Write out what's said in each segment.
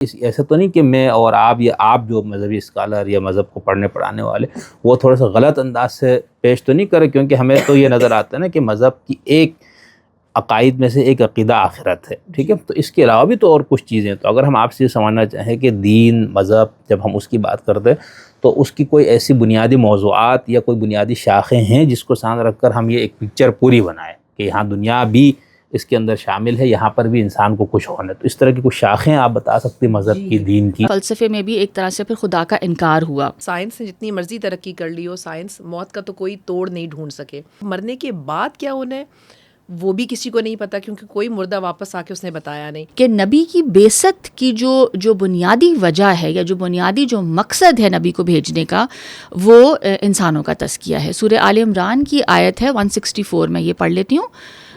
ایسا تو نہیں کہ میں اور آپ یا آپ جو مذہبی اسکالر یا مذہب کو پڑھنے پڑھانے والے وہ تھوڑا سا غلط انداز سے پیش تو نہیں کرے، کیونکہ ہمیں تو یہ نظر آتا ہے نا کہ مذہب کی ایک عقائد میں سے ایک عقیدہ آخرت ہے، ٹھیک ہے، تو اس کے علاوہ بھی تو اور کچھ چیزیں ہیں۔ تو اگر ہم آپ سے یہ سمجھنا چاہیں کہ دین مذہب جب ہم اس کی بات کرتے ہیں تو اس کی کوئی ایسی بنیادی موضوعات یا کوئی بنیادی شاخیں ہیں جس کو سامنے رکھ کر ہم یہ ایک پکچر پوری بنائیں کہ یہاں دنیا بھی اس کے اندر شامل ہے، یہاں پر بھی انسان کو خوش ہونا ہے، تو اس طرح کی کچھ شاخیں آپ بتا سکتے ہیں مذہب کی، دین کی؟ فلسفے میں بھی ایک طرح سے پھر خدا کا انکار ہوا۔ سائنس نے جتنی مرضی ترقی کر لی ہو، سائنس موت کا تو کوئی توڑ نہیں ڈھونڈ سکے۔ مرنے کے بعد کیا ہونا ہے وہ بھی کسی کو نہیں پتا، کیونکہ کوئی مردہ واپس آ کے اس نے بتایا نہیں۔ کہ نبی کی بعثت کی جو بنیادی وجہ ہے یا جو بنیادی جو مقصد ہے نبی کو بھیجنے کا، وہ انسانوں کا تزکیہ ہے۔ سورہ آل عمران کی آیت ہے 164، میں یہ پڑھ لیتی ہوں۔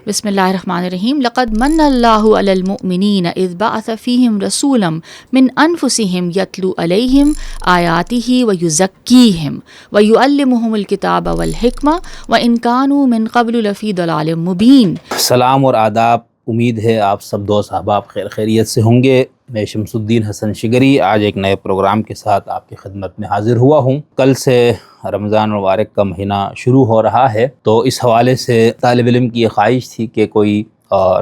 بسم اللہ الرحمن الرحیم۔ لقد من اللہ علی المؤمنین اذ بعث فیہم رسولا من انفسہم یتلو علیہم آیاتہ ویزکیہم ویعلمہم الکتاب والحکمہ وان کانوا من قبل لفی ضلال مبین۔ سلام اور آداب، امید ہے آپ سب دوست احباب خیر خیریت سے ہوں گے۔ میں شمس الدین حسن شگری آج ایک نئے پروگرام کے ساتھ آپ کی خدمت میں حاضر ہوا ہوں۔ کل سے رمضان المبارک کا مہینہ شروع ہو رہا ہے، تو اس حوالے سے طالب علم کی یہ خواہش تھی کہ کوئی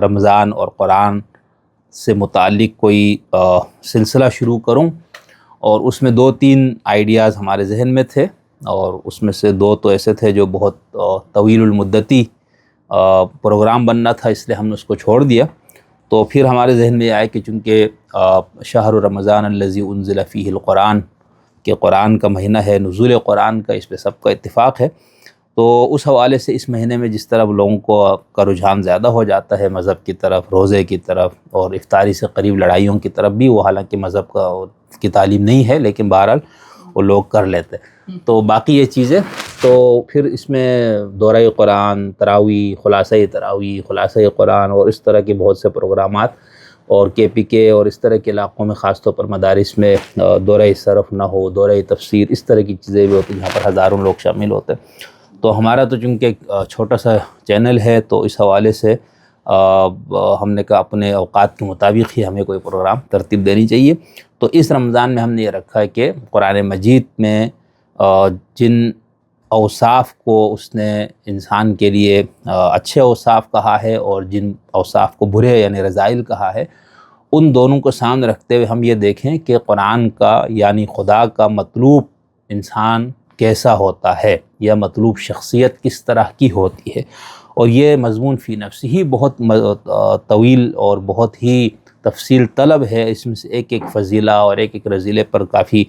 رمضان اور قرآن سے متعلق کوئی سلسلہ شروع کروں، اور اس میں 2-3 آئیڈیاز ہمارے ذہن میں تھے، اور اس میں سے 2 تو ایسے تھے جو بہت طویل المدتی پروگرام بننا تھا، اس لیے ہم نے اس کو چھوڑ دیا۔ تو پھر ہمارے ذہن میں آئے کہ چونکہ شہر رمضان الذی انزل فیہ القرآن، کہ قرآن کا مہینہ ہے، نزول قرآن کا اس پہ سب کا اتفاق ہے، تو اس حوالے سے اس مہینے میں جس طرح لوگوں کا رجحان زیادہ ہو جاتا ہے مذہب کی طرف، روزے کی طرف، اور افطاری سے قریب لڑائیوں کی طرف بھی، وہ حالانکہ مذہب کی تعلیم نہیں ہے لیکن بہرحال وہ لوگ کر لیتے ہیں، تو باقی یہ چیزیں، تو پھر اس میں دورہ قرآن، تراویح، خلاصہ قرآن اور اس طرح کے بہت سے پروگرامات، اور KPK اور اس طرح کے علاقوں میں خاص طور پر مدارس میں دورہ صرف نہ ہو، دورہ تفسیر، اس طرح کی چیزیں بھی ہوتی ہیں جہاں پر ہزاروں لوگ شامل ہوتے ہیں۔ تو ہمارا تو چونکہ چھوٹا سا چینل ہے، تو اس حوالے سے ہم نے کہا اپنے اوقات کے مطابق ہی ہمیں کوئی پروگرام ترتیب دینی چاہیے۔ تو اس رمضان میں ہم نے یہ رکھا ہے کہ قرآن مجید میں جن اوصاف کو اس نے انسان کے لیے اچھے اوصاف کہا ہے اور جن اوصاف کو برے یعنی رذائل کہا ہے، ان دونوں کو سامنے رکھتے ہوئے ہم یہ دیکھیں کہ قرآن کا یعنی خدا کا مطلوب انسان کیسا ہوتا ہے، یا مطلوب شخصیت کس طرح کی ہوتی ہے۔ اور یہ مضمون فی نفس ہی بہت طویل اور بہت ہی تفصیل طلب ہے، اس میں سے ایک فضیلہ اور ایک رذیلے پر کافی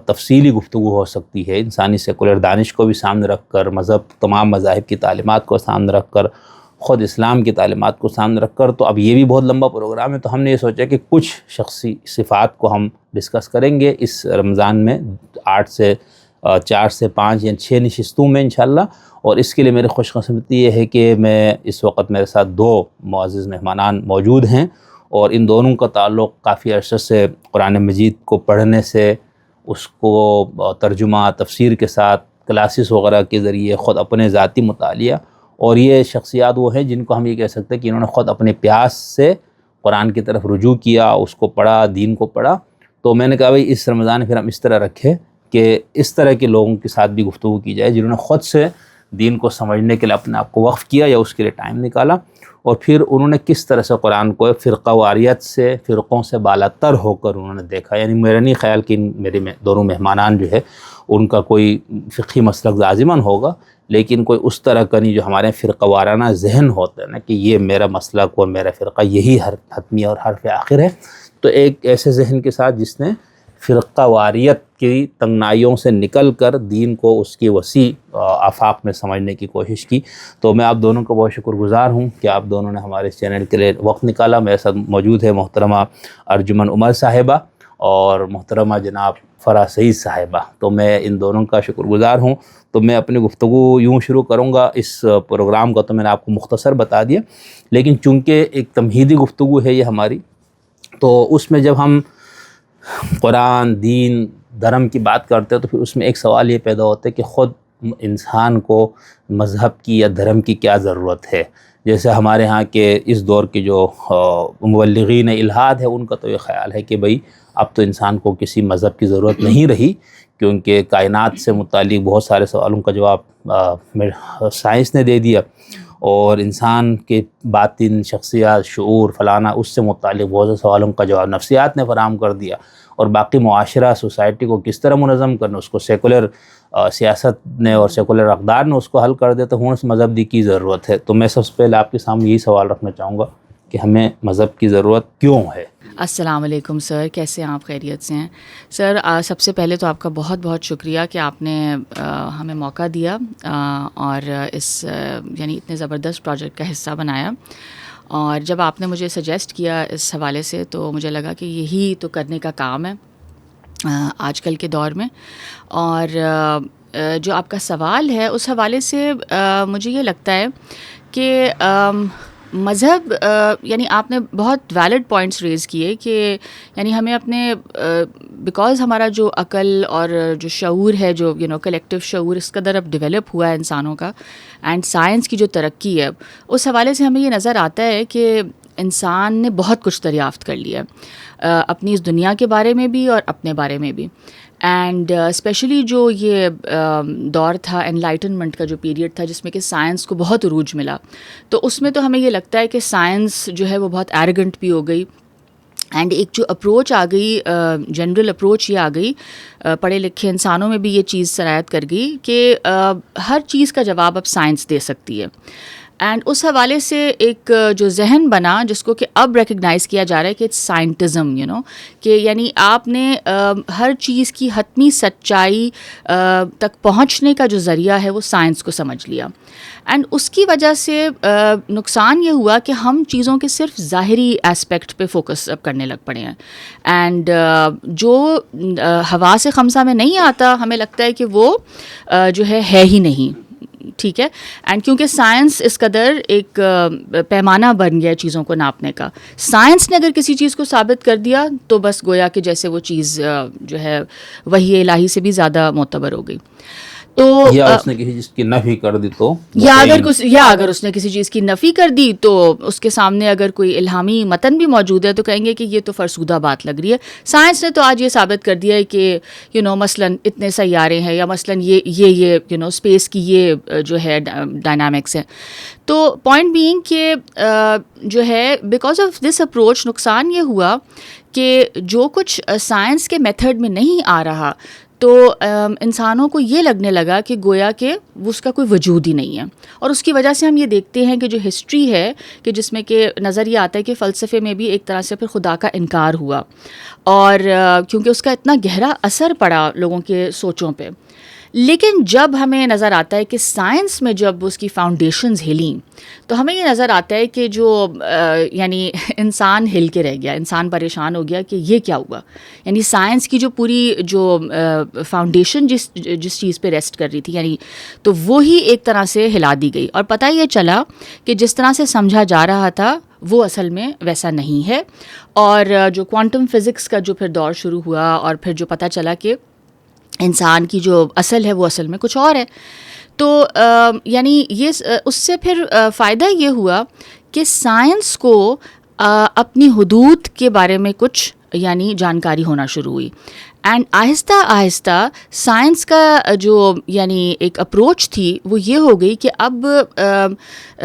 تفصیلی گفتگو ہو سکتی ہے، انسانی سیکولر دانش کو بھی سامنے رکھ کر، تمام مذاہب کی تعلیمات کو سامنے رکھ کر، خود اسلام کی تعلیمات کو سامنے رکھ کر۔ تو اب یہ بھی بہت لمبا پروگرام ہے، تو ہم نے یہ سوچا کہ کچھ شخصی صفات کو ہم ڈسکس کریں گے اس رمضان میں 4 سے 5 یا 6 نشستوں میں انشاءاللہ۔ اور اس کے لیے میری خوش قسمتی یہ ہے کہ اس وقت میرے ساتھ 2 معزز مہمانان موجود ہیں، اور ان دونوں کا تعلق کافی عرصے سے قرآن مجید کو پڑھنے سے، اس کو ترجمہ تفسیر کے ساتھ کلاسز وغیرہ کے ذریعے، خود اپنے ذاتی مطالعہ، اور یہ شخصیات وہ ہیں جن کو ہم یہ کہہ سکتے ہیں کہ انہوں نے خود اپنے پیاس سے قرآن کی طرف رجوع کیا، اس کو پڑھا، دین کو پڑھا۔ تو میں نے کہا بھائی اس رمضان میں پھر ہم اس طرح رکھیں کہ اس طرح کے لوگوں کے ساتھ بھی گفتگو کی جائے جنہوں نے خود سے دین کو سمجھنے کے لیے اپنے آپ کو وقف کیا یا اس کے لیے ٹائم نکالا، اور پھر انہوں نے کس طرح سے قرآن کو فرقہ واریت سے، فرقوں سے بالاتر ہو کر انہوں نے دیکھا۔ یعنی میرا نہیں خیال کہ میرے دونوں مہمانان جو ہے ان کا کوئی فقہی مسلک لازماً ہوگا، لیکن کوئی اس طرح کا نہیں جو ہمارے فرقہ وارانہ ذہن ہوتا ہے نا کہ یہ میرا مسلک اور میرا فرقہ یہی حتمی اور حرف آخر ہے۔ تو ایک ایسے ذہن کے ساتھ جس نے فرقہ واریت کی تنگنائیوں سے نکل کر دین کو اس کی وسیع آفاق میں سمجھنے کی کوشش کی۔ تو میں آپ دونوں کا بہت شکر گزار ہوں کہ آپ دونوں نے ہمارے اس چینل کے لیے وقت نکالا۔ میرے ساتھ موجود ہے محترمہ ارجمن عمر صاحبہ اور محترمہ جناب فرح سعید صاحبہ، تو میں ان دونوں کا شکر گزار ہوں۔ تو میں اپنی گفتگو یوں شروع کروں گا۔ اس پروگرام کا تو میں نے آپ کو مختصر بتا دیا، لیکن چونکہ ایک تمہیدی گفتگو ہے یہ ہماری، تو اس میں جب ہم قرآن، دین، دھرم کی بات کرتے ہیں تو پھر اس میں ایک سوال یہ پیدا ہوتا ہے کہ خود انسان کو مذہب کی یا دھرم کی کیا ضرورت ہے، جیسے ہمارے ہاں کے اس دور کے جو مبلغین الہاد ہے، ان کا تو یہ خیال ہے کہ بھئی اب تو انسان کو کسی مذہب کی ضرورت نہیں رہی، کیونکہ کائنات سے متعلق بہت سارے سوالوں کا جواب سائنس نے دے دیا، اور انسان کے باطن، شخصیات، شعور فلانا، اس سے متعلق بہت سے سوالوں کا جواب نفسیات نے فراہم کر دیا، اور باقی معاشرہ، سوسائٹی کو کس طرح منظم کرنا، اس کو سیکولر سیاست نے اور سیکولر اقدار نے اس کو حل کر دیا، تو ہوں اس مذہب دی کی ضرورت ہے۔ تو میں سب سے پہلے آپ کے سامنے یہی سوال رکھنا چاہوں گا کہ ہمیں مذہب کی ضرورت کیوں ہے؟ السلام علیکم سر، کیسے ہیں آپ؟ خیریت سے ہیں سر؟ سب سے پہلے تو آپ کا بہت بہت شکریہ کہ آپ نے ہمیں موقع دیا اور اس یعنی اتنے زبردست پروجیکٹ کا حصہ بنایا، اور جب آپ نے مجھے سجیسٹ کیا اس حوالے سے تو مجھے لگا کہ یہی تو کرنے کا کام ہے آج کل کے دور میں۔ اور جو آپ کا سوال ہے اس حوالے سے مجھے یہ لگتا ہے کہ مذہب یعنی آپ نے بہت ویلڈ پوائنٹس ریز کیے کہ یعنی ہمیں اپنے بیکاز ہمارا جو عقل اور جو شعور ہے، جو کلیکٹیو شعور اس قدر اب ڈیولپ ہوا ہے انسانوں کا، اینڈ سائنس کی جو ترقی ہے، اس حوالے سے ہمیں یہ نظر آتا ہے کہ انسان نے بہت کچھ دریافت کر لیا اپنی اس دنیا کے بارے میں بھی اور اپنے بارے میں بھی، اینڈ اسپیشلی جو یہ دور تھا انلائٹنمنٹ کا جو پیریڈ تھا، جس میں کہ سائنس کو بہت عروج ملا، تو اس میں تو ہمیں یہ لگتا ہے کہ سائنس جو ہے وہ بہت ایروگنٹ بھی ہو گئی، اینڈ ایک جو اپروچ آ گئی، جنرل اپروچ یہ آ گئی، پڑھے لکھے انسانوں میں بھی یہ چیز سرایت کر گئی کہ ہر چیز کا جواب اب سائنس دے سکتی ہے، اینڈ اس حوالے سے ایک جو ذہن بنا جس کو کہ اب ریکگنائز کیا جا رہا ہے کہ اٹس سائنٹزم، کہ یعنی آپ نے ہر چیز کی حتمی سچائی تک پہنچنے کا جو ذریعہ ہے وہ سائنس کو سمجھ لیا، اینڈ اس کی وجہ سے نقصان یہ ہوا کہ ہم چیزوں کے صرف ظاہری اسپیکٹ پہ فوکس اب کرنے لگ پڑے ہیں، اینڈ جو حواس خمسہ میں نہیں آتا ہمیں لگتا ہے کہ وہ جو ہے ہی نہیں، ٹھیک ہے، اینڈ کیونکہ سائنس اس قدر ایک پیمانہ بن گیا چیزوں کو ناپنے کا، سائنس نے اگر کسی چیز کو ثابت کر دیا تو بس گویا کہ جیسے وہ چیز جو ہے وحی الہی سے بھی زیادہ معتبر ہو گئی، تو یا اس نے کسی چیز کی نفی کر دی تو یا اگر اس نے کسی چیز کی نفی کر دی تو اس کے سامنے اگر کوئی الہامی متن بھی موجود ہے تو کہیں گے کہ یہ تو فرسودہ بات لگ رہی ہے۔ سائنس نے تو آج یہ ثابت کر دیا ہے کہ مثلاً اتنے سیارے ہیں، یا مثلاً یہ اسپیس کی یہ جو ہے ڈائنامکس ہے، تو پوائنٹ بینگ کہ جو ہے بیکاز آف دس اپروچ نقصان یہ ہوا کہ جو کچھ سائنس کے میتھڈ میں نہیں آ رہا تو انسانوں کو یہ لگنے لگا کہ گویا کہ اس کا کوئی وجود ہی نہیں ہے، اور اس کی وجہ سے ہم یہ دیکھتے ہیں کہ جو ہسٹری ہے کہ جس میں کہ نظر یہ آتا ہے کہ فلسفے میں بھی ایک طرح سے پھر خدا کا انکار ہوا، اور کیونکہ اس کا اتنا گہرا اثر پڑا لوگوں کے سوچوں پہ۔ لیکن جب ہمیں نظر آتا ہے کہ سائنس میں جب اس کی فاؤنڈیشنز ہلیں تو ہمیں یہ نظر آتا ہے کہ جو یعنی انسان ہل کے رہ گیا، انسان پریشان ہو گیا کہ یہ کیا ہوا، یعنی سائنس کی جو پوری جو فاؤنڈیشن جس چیز پہ ریسٹ کر رہی تھی، یعنی تو وہی ایک طرح سے ہلا دی گئی، اور پتہ یہ چلا کہ جس طرح سے سمجھا جا رہا تھا وہ اصل میں ویسا نہیں ہے، اور جو کوانٹم فزکس کا جو پھر دور شروع ہوا، اور پھر جو پتہ چلا کہ انسان کی جو اصل ہے وہ اصل میں کچھ اور ہے، تو یعنی یہ اس سے پھر فائدہ یہ ہوا کہ سائنس کو اپنی حدود کے بارے میں کچھ یعنی جانکاری ہونا شروع ہوئی، اینڈ آہستہ آہستہ سائنس کا جو یعنی ایک اپروچ تھی وہ یہ ہو گئی کہ اب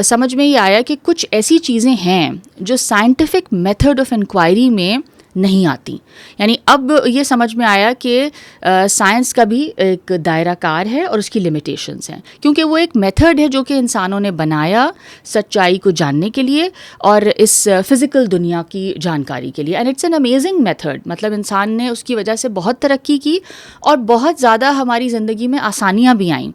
سمجھ میں یہ آیا کہ کچھ ایسی چیزیں ہیں جو سائنٹیفک میتھڈ آف انکوائری میں نہیں آتی، یعنی اب یہ سمجھ میں آیا کہ سائنس کا بھی ایک دائرہ کار ہے اور اس کی لمیٹیشنز ہیں، کیونکہ وہ ایک میتھڈ ہے جو کہ انسانوں نے بنایا سچائی کو جاننے کے لیے اور اس فزیکل دنیا کی جانکاری کے لیے، and it's an amazing method, مطلب انسان نے اس کی وجہ سے بہت ترقی کی اور بہت زیادہ ہماری زندگی میں آسانیاں بھی آئیں،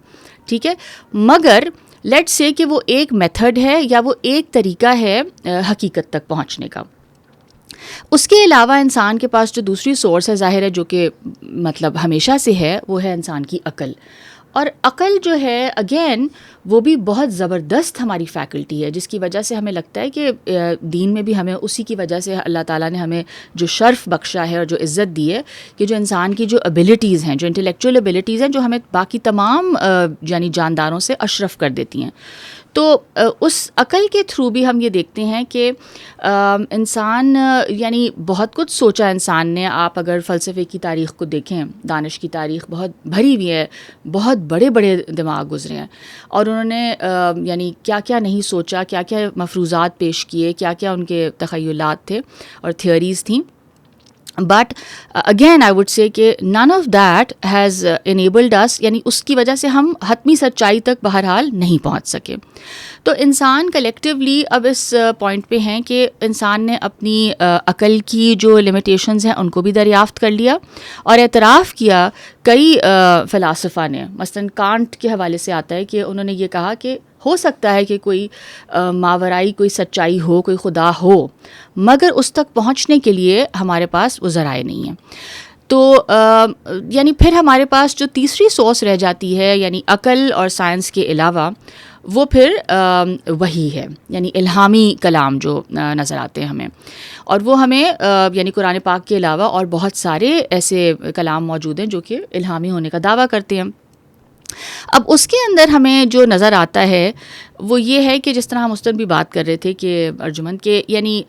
ٹھیک ہے، مگر لیٹس سے کہ وہ ایک میتھڈ ہے یا وہ ایک طریقہ ہے حقیقت تک پہنچنے کا۔ اس کے علاوہ انسان کے پاس جو دوسری سورس ہے ظاہر ہے جو کہ مطلب ہمیشہ سے ہے، وہ ہے انسان کی عقل، اور عقل جو ہے اگین وہ بھی بہت زبردست ہماری فیکلٹی ہے، جس کی وجہ سے ہمیں لگتا ہے کہ دین میں بھی ہمیں اسی کی وجہ سے اللہ تعالیٰ نے ہمیں جو شرف بخشا ہے اور جو عزت دی ہے کہ جو انسان کی جو ابیلٹیز ہیں، جو انٹلیکچوئل ابیلٹیز ہیں، جو ہمیں باقی تمام یعنی جانداروں سے اشرف کر دیتی ہیں، تو اس عقل کے تھرو بھی ہم یہ دیکھتے ہیں کہ انسان یعنی بہت کچھ سوچا انسان نے. آپ اگر فلسفے کی تاریخ کو دیکھیں, دانش کی تاریخ بہت بھری ہوئی ہے, بہت بڑے بڑے دماغ گزرے ہیں, اور انہوں نے یعنی کیا کیا نہیں سوچا, کیا کیا مفروضات پیش کیے, کیا کیا ان کے تخیلات تھے اور تھیوریز تھیں. But again I would say کہ none of that has enabled us, یعنی اس کی وجہ سے ہم حتمی سچائی تک بہرحال نہیں پہنچ سکے. تو انسان کلیکٹیولی اب اس پوائنٹ پہ ہیں کہ انسان نے اپنی عقل کی جو لمیٹیشنز ہیں ان کو بھی دریافت کر لیا, اور اعتراف کیا کئی فلاسفہ نے. مثلاً کانٹ کے حوالے سے آتا ہے کہ انہوں نے یہ کہا کہ ہو سکتا ہے کہ کوئی ماورائی کوئی سچائی ہو, کوئی خدا ہو, مگر اس تک پہنچنے کے لیے ہمارے پاس وہ ذرائع نہیں ہیں. تو یعنی پھر ہمارے پاس جو تیسری سورس رہ جاتی ہے یعنی عقل اور سائنس کے علاوہ, وہ پھر وحی ہے, یعنی الہامی کلام جو نظر آتے ہیں ہمیں. اور وہ ہمیں یعنی قرآن پاک کے علاوہ اور بہت سارے ایسے کلام موجود ہیں جو کہ الہامی ہونے کا دعویٰ کرتے ہیں. اب اس کے اندر ہمیں جو نظر آتا ہے وہ یہ ہے کہ جس طرح ہم اس دن بھی بات کر رہے تھے کہ ارجمن کے یعنی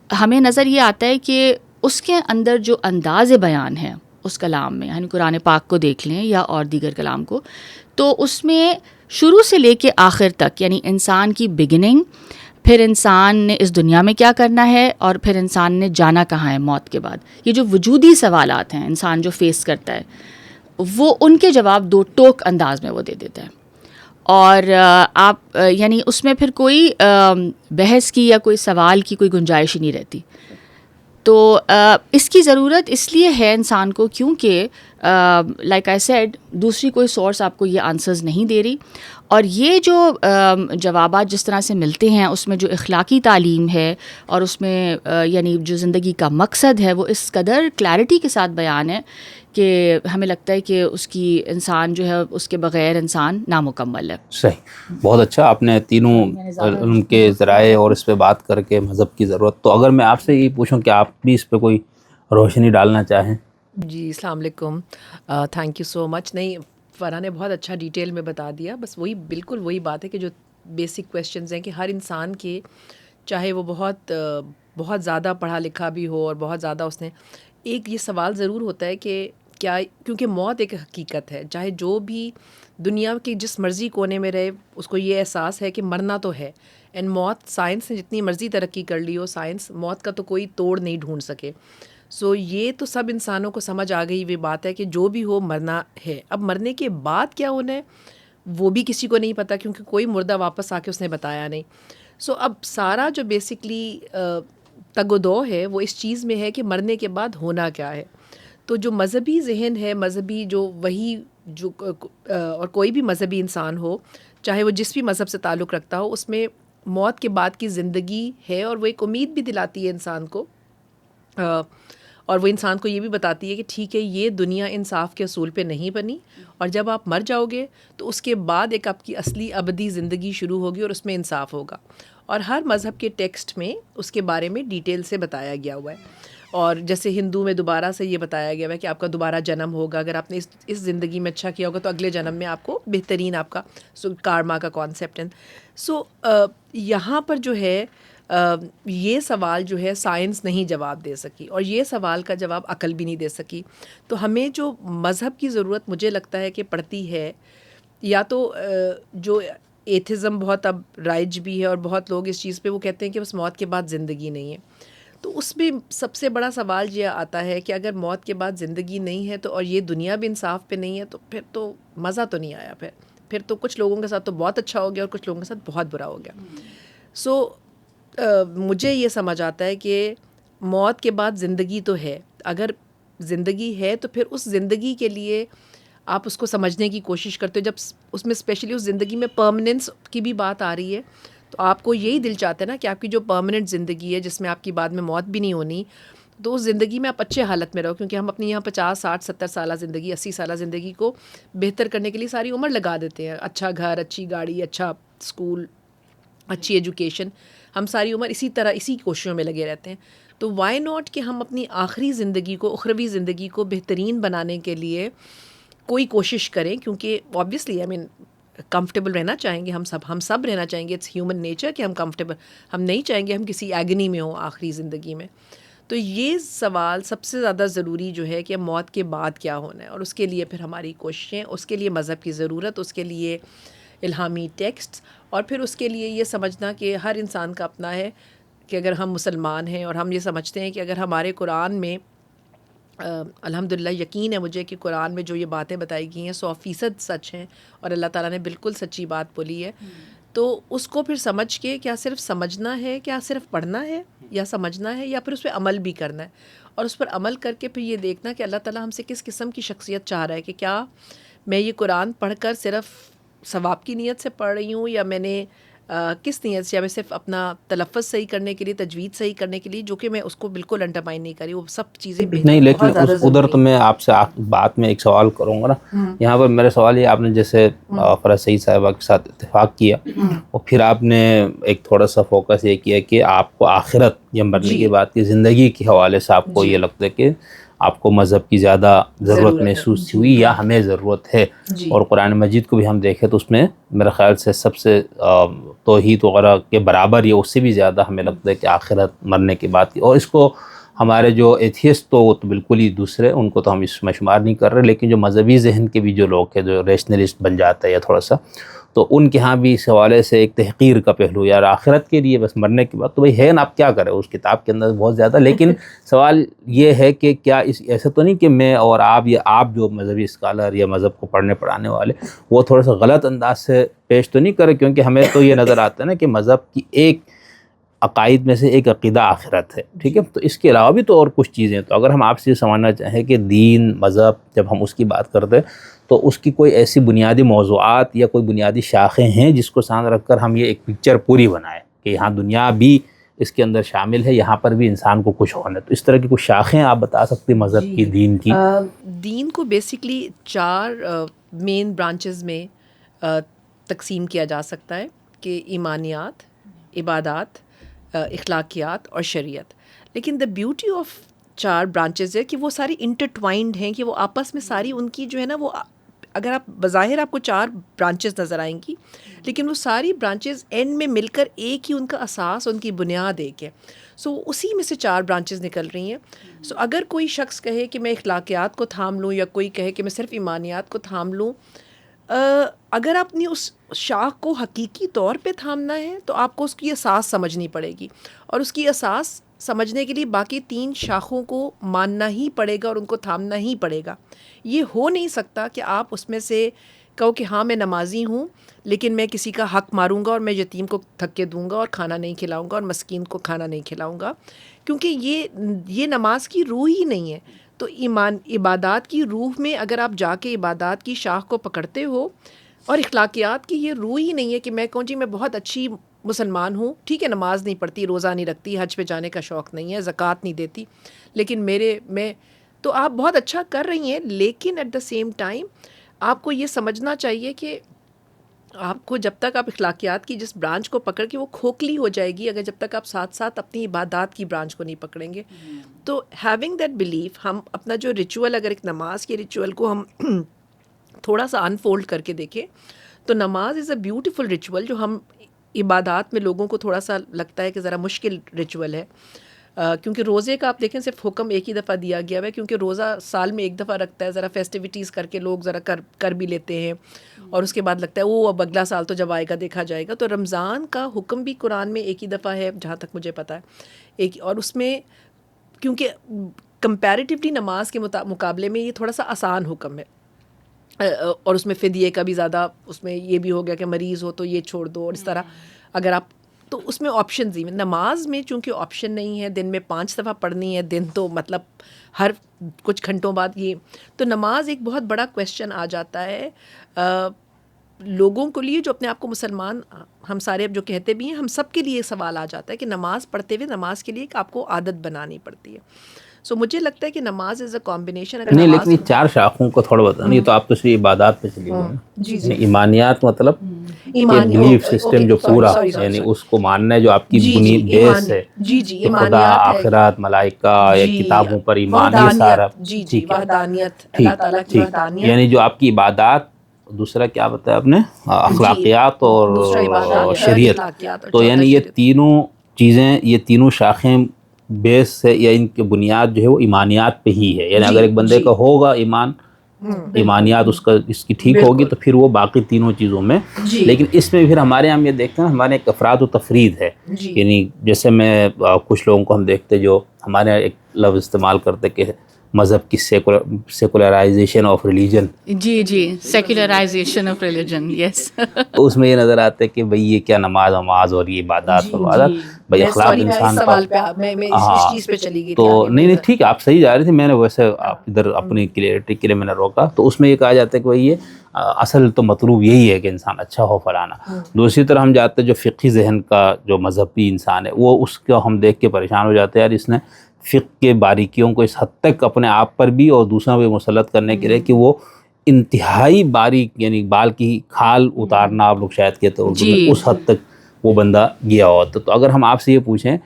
ہمیں نظر یہ آتا ہے کہ اس کے اندر جو انداز بیان ہے اس کلام میں, یعنی قرآن پاک کو دیکھ لیں یا اور دیگر کلام کو, تو اس میں شروع سے لے کے آخر تک یعنی انسان کی بگننگ, پھر انسان نے اس دنیا میں کیا کرنا ہے, اور پھر انسان نے جانا کہاں ہے موت کے بعد, یہ جو وجودی سوالات ہیں انسان جو فیس کرتا ہے, وہ ان کے جواب دو ٹوک انداز میں وہ دے دیتا ہے. اور آپ یعنی اس میں پھر کوئی بحث کی یا کوئی سوال کی کوئی گنجائش ہی نہیں رہتی. تو اس کی ضرورت اس لیے ہے انسان کو کیونکہ لائک آئی سیڈ دوسری کوئی سورس آپ کو یہ آنسرز نہیں دے رہی, اور یہ جو جوابات جس طرح سے ملتے ہیں اس میں جو اخلاقی تعلیم ہے اور اس میں یعنی جو زندگی کا مقصد ہے وہ اس قدر کلیئرٹی کے ساتھ بیان ہے کہ ہمیں لگتا ہے کہ اس کی انسان جو ہے اس کے بغیر انسان نامکمل ہے. صحیح, بہت اچھا. آپ نے تینوں علم کے ذرائع اور اس پہ بات کر کے مذہب کی ضرورت, تو اگر میں آپ سے یہ پوچھوں کہ آپ بھی اس پہ کوئی روشنی ڈالنا چاہیں. جی السلام علیکم, تھینک یو سو مچ. نہیں, فرح نے بہت اچھا ڈیٹیل میں بتا دیا. بس وہی بالکل وہی بات ہے کہ جو بیسک کویشچنز ہیں کہ ہر انسان کے, چاہے وہ بہت زیادہ پڑھا لکھا بھی ہو اور بہت زیادہ اس نے, ایک یہ سوال ضرور ہوتا ہے کہ کیا, کیونکہ موت ایک حقیقت ہے, چاہے جو بھی دنیا کے جس مرضی کونے میں رہے اس کو یہ احساس ہے کہ مرنا تو ہے. اینڈ موت, سائنس نے جتنی مرضی ترقی کر لی ہو, سائنس موت کا تو کوئی توڑ نہیں ڈھونڈ سکے. سو یہ تو سب انسانوں کو سمجھ آ گئی ہوئی بات ہے کہ جو بھی ہو مرنا ہے. اب مرنے کے بعد کیا ہونا ہے وہ بھی کسی کو نہیں پتہ, کیونکہ کوئی مردہ واپس آ کے اس نے بتایا نہیں. سو اب سارا جو بیسکلی تگ و دو ہے وہ اس چیز میں ہے کہ مرنے کے بعد ہونا کیا ہے. تو جو مذہبی ذہن ہے, مذہبی جو وہی جو اور کوئی بھی مذہبی انسان ہو, چاہے وہ جس بھی مذہب سے تعلق رکھتا ہو, اس میں موت کے بعد کی زندگی ہے, اور وہ ایک امید بھی دلاتی ہے انسان کو, اور وہ انسان کو یہ بھی بتاتی ہے کہ ٹھیک ہے یہ دنیا انصاف کے اصول پہ نہیں بنی, اور جب آپ مر جاؤ گے تو اس کے بعد ایک آپ کی اصلی ابدی زندگی شروع ہوگی اور اس میں انصاف ہوگا. اور ہر مذہب کے ٹیکسٹ میں اس کے بارے میں ڈیٹیل سے بتایا گیا ہوا ہے. اور جیسے ہندو میں دوبارہ سے یہ بتایا گیا ہے کہ آپ کا دوبارہ جنم ہوگا, اگر آپ نے اس زندگی میں اچھا کیا ہوگا تو اگلے جنم میں آپ کو بہترین آپ کا کارما کا کانسیپٹ ہے. سو یہاں پر جو ہے یہ سوال جو ہے سائنس نہیں جواب دے سکی, اور یہ سوال کا جواب عقل بھی نہیں دے سکی. تو ہمیں جو مذہب کی ضرورت مجھے لگتا ہے کہ پڑتی ہے, یا تو جو ایتھزم بہت اب رائج بھی ہے اور بہت لوگ اس چیز پہ وہ کہتے ہیں کہ بس موت کے بعد زندگی نہیں ہے. تو اس میں سب سے بڑا سوال یہ آتا ہے کہ اگر موت کے بعد زندگی نہیں ہے تو اور یہ دنیا بھی انصاف پہ نہیں ہے, تو پھر تو مزہ تو نہیں آیا. پھر تو کچھ لوگوں کے ساتھ تو بہت اچھا ہو گیا اور کچھ لوگوں کے ساتھ بہت برا ہو گیا. سو مجھے یہ سمجھ آتا ہے کہ موت کے بعد زندگی تو ہے. اگر زندگی ہے تو پھر اس زندگی کے لیے آپ اس کو سمجھنے کی کوشش کرتے ہو. جب اس میں اسپیشلی اس زندگی میں پرماننس کی بھی بات آ رہی ہے, تو آپ کو یہی دل چاہتا ہے نا کہ آپ کی جو پرماننٹ زندگی ہے جس میں آپ کی بعد میں موت بھی نہیں ہونی, تو اس زندگی میں آپ اچھے حالت میں رہو. کیونکہ ہم اپنی یہاں 50 60 70 سالہ زندگی, 80 سالہ زندگی کو بہتر کرنے کے لیے ساری عمر لگا دیتے ہیں. اچھا گھر, اچھی گاڑی, اچھا اسکول, اچھی ایجوکیشن, ہم ساری عمر اسی طرح اسی کوششوں میں لگے رہتے ہیں. تو وائی ناٹ کہ ہم اپنی آخری زندگی کو, اخروی زندگی کو بہترین بنانے کے لیے کوئی کوشش کریں. کیونکہ آبویسلی کمفرٹیبل رہنا چاہیں گے, ہم سب رہنا چاہیں گے, اٹس ہیومن نیچر کہ ہم کمفرٹیبل, ہم نہیں چاہیں گے ہم کسی ایگنی میں ہوں آخری زندگی میں. تو یہ سوال سب سے زیادہ ضروری جو ہے کہ موت کے بعد کیا ہونا ہے, اور اس کے لیے پھر ہماری کوششیں, اس کے لیے مذہب کی ضرورت, اس کے لیے الہامی ٹیکسٹ, اور پھر اس کے لیے یہ سمجھنا کہ ہر انسان کا اپنا ہے, کہ اگر ہم مسلمان ہیں اور ہم یہ سمجھتے ہیں کہ اگر ہمارے قرآن میں الحمدللہ یقین ہے مجھے کہ قرآن میں جو یہ باتیں بتائی گئی ہیں 100% سچ ہیں, اور اللہ تعالیٰ نے بالکل سچی بات بولی ہے, تو اس کو پھر سمجھ کے کیا صرف سمجھنا ہے, کیا صرف پڑھنا ہے یا سمجھنا ہے, یا پھر اس پہ عمل بھی کرنا ہے, اور اس پر عمل کر کے پھر یہ دیکھنا کہ اللہ تعالیٰ ہم سے کس قسم کی شخصیت چاہ رہا ہے, کہ کیا میں یہ قرآن پڑھ کر صرف ثواب کی نیت سے پڑھ رہی ہوں, یا میں نے کس نیت سے, یا میں صرف اپنا تلفظ صحیح کرنے کے لیے, تجوید صحیح کرنے کے لیے, جو کہ میں اس کو بالکل انڈرمائن نہیں کری, وہ سب چیزیں نہیں. لیکن ادھر تو میں آپ سے بات میں ایک سوال کروں گا نا, یہاں پر میرا سوال یہ, آپ نے جیسے فرح سعید صاحبہ کے ساتھ اتفاق کیا, اور پھر آپ نے ایک تھوڑا سا فوکس یہ کیا کہ آپ کو آخرت یا مرنے کے بعد کی زندگی کے حوالے سے آپ کو یہ لگتا ہے کہ آپ کو مذہب کی زیادہ ضرورت محسوس ہوئی, یا ہمیں ضرورت ہے, اور قرآن مجید کو بھی ہم دیکھیں تو اس میں میرے خیال سے سب سے توحید وغیرہ کے برابر یا اس سے بھی زیادہ ہمیں لگتا ہے کہ آخرت مرنے کے بعد کی. اور اس کو ہمارے جو ایتھیسٹ تو وہ تو بالکل ہی دوسرے, ان کو تو ہم اس میں شمار نہیں کر رہے, لیکن جو مذہبی ذہن کے بھی جو لوگ ہیں, جو ریشنلسٹ بن جاتا ہے یا تھوڑا سا, تو ان کے ہاں بھی اس حوالے سے ایک تحقیر کا پہلو, یار آخرت کے لیے بس مرنے کے بعد تو بھائی ہے نا, آپ کیا کریں, اس کتاب کے اندر بہت زیادہ. لیکن سوال یہ ہے کہ کیا ایسا تو نہیں کہ میں اور آپ, یا آپ جو مذہبی اسکالر یا مذہب کو پڑھنے پڑھانے والے, وہ تھوڑا سا غلط انداز سے پیش تو نہیں کرے, کیونکہ ہمیں تو یہ نظر آتا ہے نا کہ مذہب کی ایک عقائد میں سے ایک عقیدہ آخرت ہے, ٹھیک ہے, تو اس کے علاوہ بھی تو اور کچھ چیزیں ہیں. تو اگر ہم آپ سے سمجھنا چاہیں کہ دین مذہب جب ہم اس کی بات کرتے ہیں تو اس کی کوئی ایسی بنیادی موضوعات یا کوئی بنیادی شاخیں ہیں جس کو سامنے رکھ کر ہم یہ ایک پکچر پوری بنائیں کہ یہاں دنیا بھی اس کے اندر شامل ہے, یہاں پر بھی انسان کو کچھ ہونا ہے, تو اس طرح کی کچھ شاخیں آپ بتا سکتے ہیں مذہب کی, دین کی؟ دین کو بیسکلی 4 مین برانچز میں تقسیم کیا جا سکتا ہے, کہ ایمانیات, عبادات, اخلاقیات اور شریعت. لیکن دا بیوٹی آف 4 برانچز ہے کہ وہ ساری انٹرٹوائنڈ ہیں, کہ وہ آپس میں ساری ان کی جو ہے نا, وہ اگر آپ بظاہر آپ کو 4 برانچز نظر آئیں گی, لیکن وہ ساری برانچز اینڈ میں مل کر ایک ہی ان کا اساس, ان کی بنیاد ایک ہے. سو اسی میں سے 4 برانچز نکل رہی ہیں. سو اگر کوئی شخص کہے کہ میں اخلاقیات کو تھام لوں, یا کوئی کہے کہ میں صرف ایمانیات کو تھام لوں, اگر آپ نے اس شاخ کو حقیقی طور پہ تھامنا ہے تو آپ کو اس کی اساس سمجھنی پڑے گی, اور اس کی اساس سمجھنے کے لیے باقی 3 شاخوں کو ماننا ہی پڑے گا اور ان کو تھامنا ہی پڑے گا. یہ ہو نہیں سکتا کہ آپ اس میں سے کہو کہ ہاں میں نمازی ہوں لیکن میں کسی کا حق ماروں گا, اور میں یتیم کو دھکے دوں گا اور کھانا نہیں کھلاؤں گا, اور مسکین کو کھانا نہیں کھلاؤں گا, کیونکہ یہ نماز کی روح ہی نہیں ہے. تو عبادات کی روح میں اگر آپ جا کے عبادات کی شاخ کو پکڑتے ہو, اور اخلاقیات کی یہ روح ہی نہیں ہے کہ میں کہوں جی میں بہت اچھی مسلمان ہوں, ٹھیک ہے, نماز نہیں پڑھتی, روزہ نہیں رکھتی, حج پہ جانے کا شوق نہیں ہے, زکوٰۃ نہیں دیتی, لیکن میں تو آپ بہت اچھا کر رہی ہیں, لیکن ایٹ دا سیم ٹائم آپ کو یہ سمجھنا چاہیے کہ آپ کو جب تک آپ اخلاقیات کی جس برانچ کو پکڑ کے وہ کھوکھلی ہو جائے گی, اگر جب تک آپ ساتھ ساتھ اپنی عبادات کی برانچ کو نہیں پکڑیں گے. تو ہیونگ دیٹ بلیف, ہم اپنا جو ریچول, اگر ایک نماز کے ریچول کو ہم تھوڑا سا انفولڈ کر کے دیکھیں, تو نماز از اے بیوٹیفل ریچول, جو ہم عبادات میں لوگوں کو تھوڑا سا لگتا ہے کہ ذرا مشکل ریچول ہے, کیونکہ روزے کا آپ دیکھیں صرف حکم ایک ہی دفعہ دیا گیا ہے, کیونکہ روزہ سال میں ایک دفعہ رکھتا ہے, ذرا فیسٹیوٹیز کر کے لوگ ذرا کر بھی لیتے ہیں, اور اس کے بعد لگتا ہے وہ اب اگلا سال تو جب آئے گا دیکھا جائے گا. تو رمضان کا حکم بھی قرآن میں ایک ہی دفعہ ہے جہاں تک مجھے پتہ ہے, اور اس میں کیونکہ کمپیریٹیولی نماز کے مقابلے میں یہ تھوڑا سا آسان حکم ہے, اور اس میں فدیے کا بھی زیادہ, اس میں یہ بھی ہو گیا کہ مریض ہو تو یہ چھوڑ دو, اور اس طرح اگر آپ, تو اس میں آپشنز ہی. نماز میں چونکہ آپشن نہیں ہے, دن میں 5 دفعہ پڑھنی ہے, دن تو مطلب ہر کچھ گھنٹوں بعد یہ, تو نماز ایک بہت بڑا کویشچن آ جاتا ہے لوگوں کے لیے جو اپنے آپ کو مسلمان ہم سارے اب جو کہتے بھی ہیں, ہم سب کے لیے سوال آ جاتا ہے کہ نماز پڑھتے ہوئے نماز کے لیے ایک آپ کو عادت بنانی پڑتی ہے. سو مجھے لگتا ہے کہ نماز از اے کمبینیشن. نہیں, لیکن یہ 4 شاخوں کو تھوڑا بتانا, یہ تو آپ تو صرف عبادات پہ چلی گئی. جی ایمانیات مطلب بلیف سسٹم جو پورا, یعنی اس کو ماننا ہے جو آپ کی بیس ہے, خدا, آخرت, ملائکہ یا کتابوں پر ایمان, یہ سارا وحدانیت, اللہ تعالیٰ کی وحدانیت, یعنی جو آپ کی عبادات دوسرا کیا بتایا آپ نے، اخلاقیات اور دوسرا عبادات، شریعت. اخلاقیات اور تو چوتھا یعنی یہ شریعت. تینوں چیزیں، یہ تینوں شاخیں بیس سے یا ان کی بنیاد جو ہے وہ ایمانیات پہ ہی ہے. یعنی اگر ایک بندے کا ہوگا ایمان، ایمانیات اس کی ٹھیک ہوگی تو پھر وہ باقی تینوں چیزوں میں. لیکن اس میں پھر ہمارے ہم یہ دیکھتے ہیں ہمارے ایک افراد و تفرید ہے. یعنی جیسے میں کچھ لوگوں کو ہم دیکھتے جو ہمارے ایک لفظ استعمال کرتے کہ مذہب کی سیکولرائزیشن آف ریلیجن. جی سیکولرائزیشن آف ریلیجن، یس. اس میں یہ نظر آتا ہے کہ بھئی یہ کیا نماز اور یہ عبادات اور عبادات، بھئی اخلاق انسان کا. سوال پہ میں اس چیز پہ چلی گئی. تو نہیں ٹھیک ہے، آپ صحیح جا رہے تھے. میں نے ویسے آپ ادھر اپنی کلیئرٹی کے لیے میں نے روکا. تو اس میں یہ کہا جاتا ہے کہ بھئی یہ اصل تو مطلوب یہی ہے کہ انسان اچھا ہو فلانا. دوسری طرح ہم جاتے ہیں جو فقہی ذہن کا جو مذہبی انسان ہے وہ اس کو ہم دیکھ کے پریشان ہو جاتے ہیں، یار اس نے فقہ کے باریکیوں کو اس حد تک اپنے آپ پر بھی اور دوسروں پہ مسلط کرنے کے لیے کہ وہ انتہائی باریک، یعنی بال کی کھال اتارنا آپ لوگ شاید کہتے ہو، اس حد تک وہ بندہ گیا ہوتا. تو اگر ہم آپ سے یہ پوچھیں،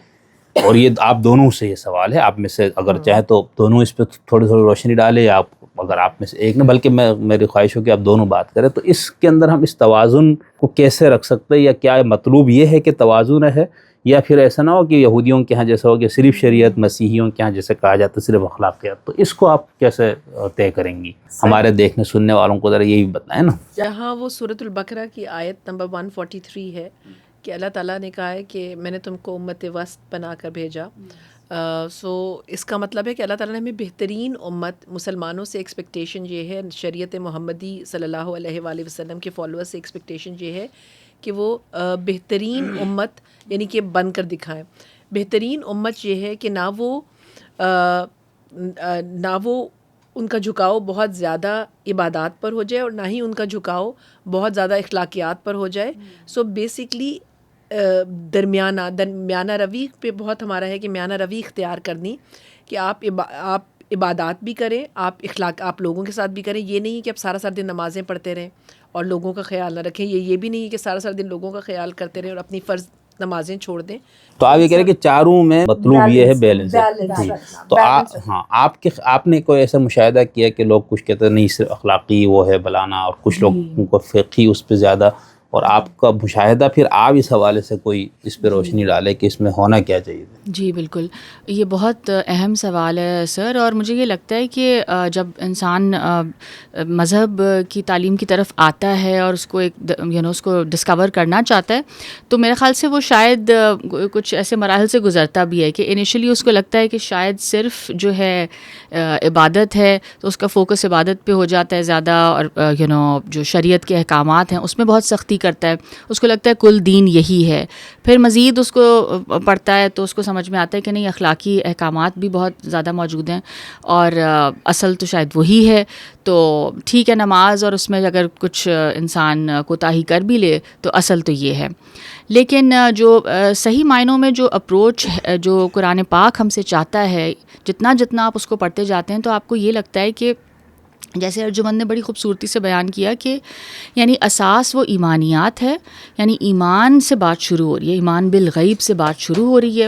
اور یہ آپ دونوں سے یہ سوال ہے، آپ میں سے اگر چاہیں تو دونوں اس پہ تھوڑی روشنی ڈالیں، یا آپ اگر آپ میں سے ایک نہ بلکہ میری خواہش ہو کہ آپ دونوں بات کریں، تو اس کے اندر ہم اس توازن کو کیسے رکھ سکتے ہیں، یا کیا مطلوب یہ ہے کہ توازن ہے، یا پھر ایسا نہ ہو کہ یہودیوں کے ہاں جیسا ہو کہ صرف شریعت، مسیحیوں کے ہاں جیسے کہا جاتا ہے صرف اخلاقیات. تو اس کو آپ کیسے طے کریں گی؟ ہمارے دیکھنے سننے والوں کو ذرا یہی بتائیں نا. جہاں وہ سورۃ البقرہ کی آیت نمبر 143 ہے کہ اللہ تعالیٰ نے کہا ہے کہ میں نے تم کو امت وسط بنا کر بھیجا. سو اس کا مطلب ہے کہ اللہ تعالیٰ نے ہمیں بہترین امت، مسلمانوں سے ایکسپیکٹیشن یہ ہے، شریعت محمدی صلی اللہ علیہ وآلہ وسلم کے فالوورز سے ایکسپیکٹیشن یہ ہے کہ وہ بہترین امت یعنی کہ بن کر دکھائیں. بہترین امت یہ ہے کہ نہ وہ ان کا جھکاؤ بہت زیادہ عبادات پر ہو جائے اور نہ ہی ان کا جھکاؤ بہت زیادہ اخلاقیات پر ہو جائے. سو بیسکلی درمیانہ روی پہ بہت ہمارا ہے کہ میانہ روی اختیار کرنی، کہ آپ عبادات بھی کریں، آپ لوگوں کے ساتھ بھی کریں. یہ نہیں کہ آپ سارا دن نمازیں پڑھتے رہیں اور لوگوں کا خیال نہ رکھیں. یہ بھی نہیں کہ سارا دن لوگوں کا خیال کرتے رہیں اور اپنی فرض نمازیں چھوڑ دیں. تو آپ یہ کہہ رہے ہیں کہ چاروں میں مطلوب یہ ہے بیلنس. تو آپ نے کوئی ایسا مشاہدہ کیا کہ لوگ کچھ کہتے ہیں نہیں صرف اخلاقی وہ ہے بلانا، اور کچھ لوگ کو فقہی اس پہ زیادہ، اور آپ کا مشاہدہ پھر آپ اس حوالے سے کوئی اس پہ روشنی ڈالے کہ اس میں ہونا کیا چاہیے؟ جی بالکل، یہ بہت اہم سوال ہے سر. اور مجھے یہ لگتا ہے کہ جب انسان مذہب کی تعلیم کی طرف آتا ہے اور اس کو اس کو ڈسکور کرنا چاہتا ہے، تو میرے خیال سے وہ شاید کچھ ایسے مراحل سے گزرتا بھی ہے کہ انیشلی اس کو لگتا ہے کہ شاید صرف جو ہے عبادت ہے تو اس کا فوکس عبادت پہ ہو جاتا ہے زیادہ، اور جو شریعت کے احکامات ہیں اس میں بہت سختی کرتا ہے. اس کو لگتا ہے کل دین یہی ہے. پھر مزید اس کو پڑھتا ہے تو اس کو سمجھ میں آتا ہے کہ نہیں، اخلاقی احکامات بھی بہت زیادہ موجود ہیں اور اصل تو شاید وہی ہے. تو ٹھیک ہے نماز، اور اس میں اگر کچھ انسان کوتاہی کر بھی لے تو اصل تو یہ ہے. لیکن جو صحیح معنوں میں جو اپروچ جو قرآن پاک ہم سے چاہتا ہے، جتنا آپ اس کو پڑھتے جاتے ہیں تو آپ کو یہ لگتا ہے کہ جیسے ارجمند نے بڑی خوبصورتی سے بیان کیا کہ یعنی اساس وہ ایمانیات ہے، یعنی ایمان سے بات شروع ہو رہی ہے، ایمان بالغیب سے بات شروع ہو رہی ہے،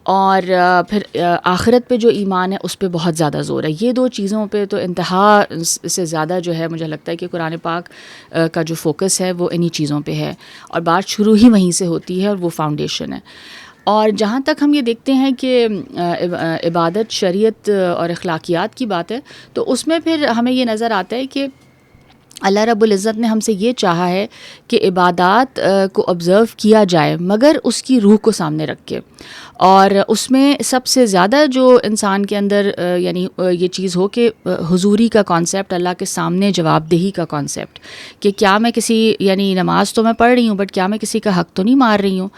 اور پھر آخرت پہ جو ایمان ہے اس پہ بہت زیادہ زور ہے. یہ دو چیزوں پہ تو انتہا سے زیادہ جو ہے مجھے لگتا ہے کہ قرآن پاک کا جو فوکس ہے وہ انہی چیزوں پہ ہے، اور بات شروع ہی وہیں سے ہوتی ہے اور وہ فاؤنڈیشن ہے. اور جہاں تک ہم یہ دیکھتے ہیں کہ عبادت، شریعت اور اخلاقیات کی بات ہے، تو اس میں پھر ہمیں یہ نظر آتا ہے کہ اللہ رب العزت نے ہم سے یہ چاہا ہے کہ عبادات کو آبزرو کیا جائے مگر اس کی روح کو سامنے رکھ کے، اور اس میں سب سے زیادہ جو انسان کے اندر یعنی یہ چیز ہو کہ حضوری کا کانسیپٹ، اللہ کے سامنے جواب دہی کا کانسیپٹ، کہ کیا میں کسی یعنی نماز تو میں پڑھ رہی ہوں بٹ کیا میں کسی کا حق تو نہیں مار رہی ہوں.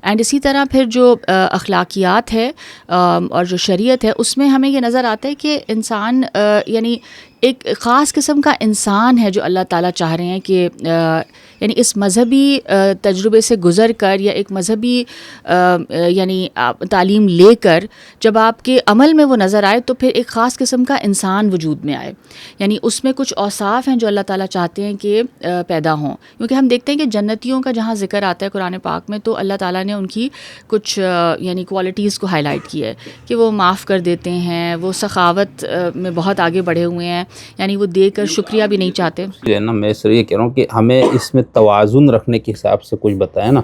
اینڈ اسی طرح پھر جو اخلاقیات ہے اور جو شریعت ہے اس میں ہمیں یہ نظر آتا ہے کہ انسان یعنی ایک خاص قسم کا انسان ہے جو اللہ تعالیٰ چاہ رہے ہیں کہ یعنی اس مذہبی تجربے سے گزر کر یا ایک مذہبی یعنی تعلیم لے کر جب آپ کے عمل میں وہ نظر آئے تو پھر ایک خاص قسم کا انسان وجود میں آئے. یعنی اس میں کچھ اوصاف ہیں جو اللہ تعالیٰ چاہتے ہیں کہ پیدا ہوں، کیونکہ ہم دیکھتے ہیں کہ جنتیوں کا جہاں ذکر آتا ہے قرآن پاک میں تو اللہ تعالیٰ نے ان کی کچھ یعنی کوالٹیز کو ہائی لائٹ کی ہے کہ وہ معاف کر دیتے ہیں، وہ سخاوت میں بہت آگے بڑھے ہوئے ہیں، یعنی وہ دے کر شکریہ بھی نہیں چاہتے. جو ہے نا میں صرف یہ کہہ رہا ہوں کہ ہمیں اس میں توازن رکھنے کے حساب سے کچھ بتائیں نا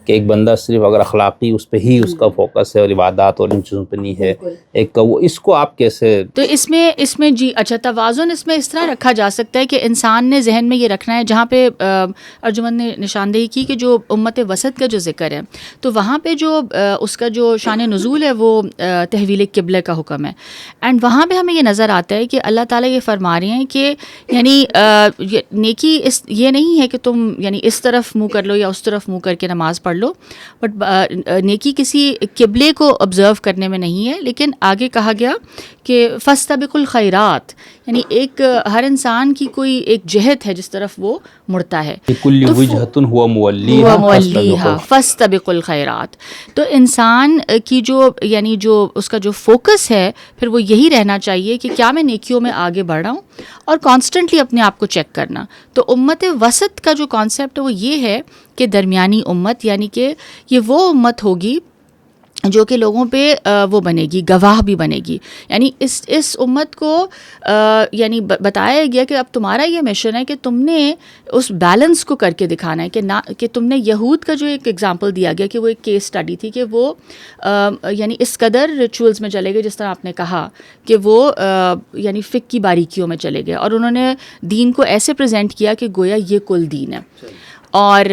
کہ ایک بندہ صرف اگر اخلاقی اس پہ ہی اس کا فوکس ہے اور عبادات اور ان چیزوں پہ نہیں ہے ایک کا وہ اس کو آپ کیسے. تو اس میں جی اچھا توازن اس میں اس طرح رکھا جا سکتا ہے کہ انسان نے ذہن میں یہ رکھنا ہے, جہاں پہ ارجمن نے نشاندہی کی کہ جو امت وسط کا جو ذکر ہے تو وہاں پہ جو اس کا جو شان نزول ہے وہ تحویل قبلہ کا حکم ہے. اینڈ وہاں پہ ہمیں یہ نظر آتا ہے کہ اللہ تعالیٰ یہ فرما رہے ہیں کہ یعنی نیکی یہ نہیں ہے کہ تم یعنی اس طرف منہ کر لو یا اس طرف منہ کر کے نماز پڑھ لو, بٹ نیکی کسی قبلے کو آبزرو کرنے میں نہیں ہے. لیکن آگے کہا گیا کہ فاستبقوا الخیرات, یعنی ایک ہر انسان کی کوئی ایک جہت ہے جس طرف وہ مڑتا ہے. لکل وجہۃ هو مولیھا فاستبقوا الخیرات. تو انسان کی جو یعنی جو اس کا جو فوکس ہے پھر وہ یہی رہنا چاہیے کہ کیا میں نیکیوں میں آگے بڑھ رہا ہوں, اور کانسٹنٹلی اپنے آپ کو چیک کرنا. تو امت وسط کا جو کانسیپٹ ہے وہ یہ ہے کہ درمیانی امت, یعنی کہ یہ وہ امت ہوگی جو کہ لوگوں پہ وہ بنے گی, گواہ بھی بنے گی. یعنی اس امت کو یعنی بتایا گیا کہ اب تمہارا یہ مشن ہے کہ تم نے اس بیلنس کو کر کے دکھانا ہے کہ نہ کہ تم نے یہود کا جو ایک ایگزامپل دیا گیا کہ وہ ایک کیس اسٹڈی تھی کہ وہ یعنی اس قدر ریچولز میں چلے گئے جس طرح آپ نے کہا کہ وہ یعنی فقہ کی باریکیوں میں چلے گئے, اور انہوں نے دین کو ایسے پریزنٹ کیا کہ گویا یہ کل دین ہے. اور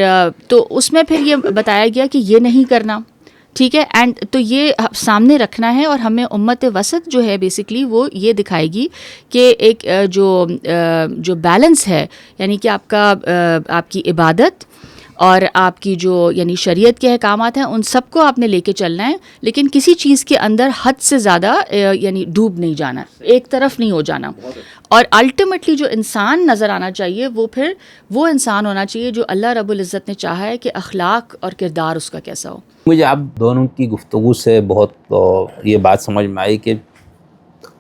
تو اس میں پھر یہ بتایا گیا کہ یہ نہیں کرنا, ٹھیک ہے. اینڈ تو یہ سامنے رکھنا ہے, اور ہمیں امت وسط جو ہے بیسکلی وہ یہ دکھائے گی کہ ایک جو بیلنس ہے, یعنی کہ آپ کی عبادت اور آپ کی جو یعنی شریعت کے احکامات ہیں ان سب کو آپ نے لے کے چلنا ہے, لیکن کسی چیز کے اندر حد سے زیادہ یعنی ڈوب نہیں جانا, ایک طرف نہیں ہو جانا. اور الٹیمیٹلی جو انسان نظر آنا چاہیے وہ پھر وہ انسان ہونا چاہیے جو اللہ رب العزت نے چاہا ہے کہ اخلاق اور کردار اس کا کیسا ہو. مجھے آپ دونوں کی گفتگو سے بہت یہ بات سمجھ میں آئی کہ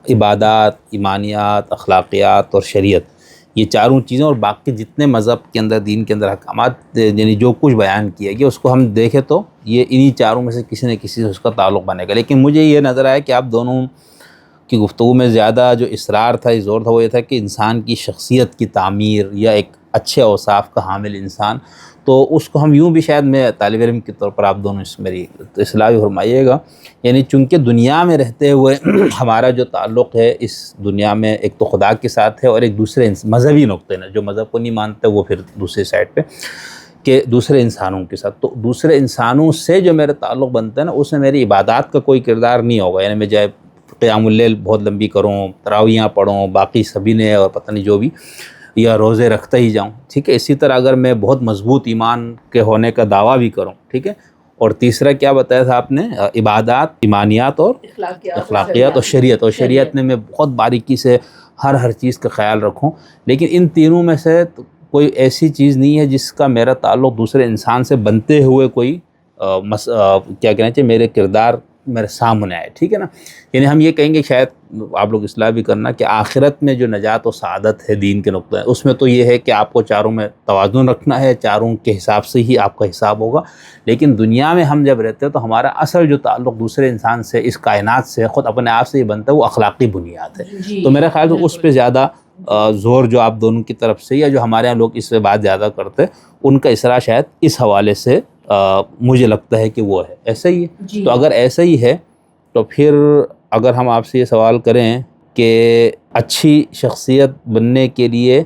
عبادات, ایمانیات, اخلاقیات اور شریعت یہ چاروں چیزیں اور باقی جتنے مذہب کے اندر دین کے اندر احکامات یعنی جو کچھ بیان کیا گیا اس کو ہم دیکھیں تو یہ انہی چاروں میں سے کسی نہ کسی سے اس کا تعلق بنے گا. لیکن مجھے یہ نظر آیا کہ آپ دونوں کی گفتگو میں زیادہ جو اصرار تھا, زور تھا, وہ یہ تھا کہ انسان کی شخصیت کی تعمیر یا ایک اچھے اوصاف کا حامل انسان, تو اس کو ہم یوں بھی شاید میں طالب علم کے طور پر آپ دونوں اس میری اصلاح فرمائیے گا, یعنی چونکہ دنیا میں رہتے ہوئے ہمارا جو تعلق ہے اس دنیا میں ایک تو خدا کے ساتھ ہے اور ایک دوسرے مذہبی نقطے نا, جو مذہب کو نہیں مانتے وہ پھر دوسری سائڈ پہ کہ دوسرے انسانوں کے ساتھ. تو دوسرے انسانوں سے جو میرا تعلق بنتا ہے نا اس میں میری عبادات کا کوئی کردار نہیں ہوگا, یعنی میں جائے قیام اللیل بہت لمبی کروں, تراویحاں پڑھوں, باقی سبھی نے اور پتہ نہیں جو بھی, یا روزے رکھتا ہی جاؤں, ٹھیک ہے. اسی طرح اگر میں بہت مضبوط ایمان کے ہونے کا دعویٰ بھی کروں, ٹھیک ہے. اور تیسرا کیا بتایا تھا آپ نے, عبادات, ایمانیات اور اخلاقیات اور شریعت. اور شریعت میں بہت باریکی سے ہر چیز کا خیال رکھوں, لیکن ان تینوں میں سے کوئی ایسی چیز نہیں ہے جس کا میرا تعلق دوسرے انسان سے بنتے ہوئے کوئی کیا کہنا چاہیے میرے کردار میرے سامنے آئے, ٹھیک ہے نا. یعنی ہم یہ کہیں گے شاید آپ لوگ اصلاح بھی کرنا کہ آخرت میں جو نجات و سعادت ہے دین کے نقطہ ہے اس میں تو یہ ہے کہ آپ کو چاروں میں توازن رکھنا ہے, چاروں کے حساب سے ہی آپ کا حساب ہوگا. لیکن دنیا میں ہم جب رہتے ہیں تو ہمارا اصل جو تعلق دوسرے انسان سے, اس کائنات سے, خود اپنے آپ سے ہی بنتا ہے, وہ اخلاقی بنیاد ہے. تو میرا خیال ہے اس پہ زیادہ زور جو آپ دونوں کی طرف سے یا جو ہمارے یہاں لوگ اس پہ بات زیادہ کرتے ان کا اصرار شاید اس حوالے سے مجھے لگتا ہے کہ وہ ہے ایسا ہی ہے. تو اگر ایسا ہی ہے تو پھر اگر ہم آپ سے یہ سوال کریں کہ اچھی شخصیت بننے کے لیے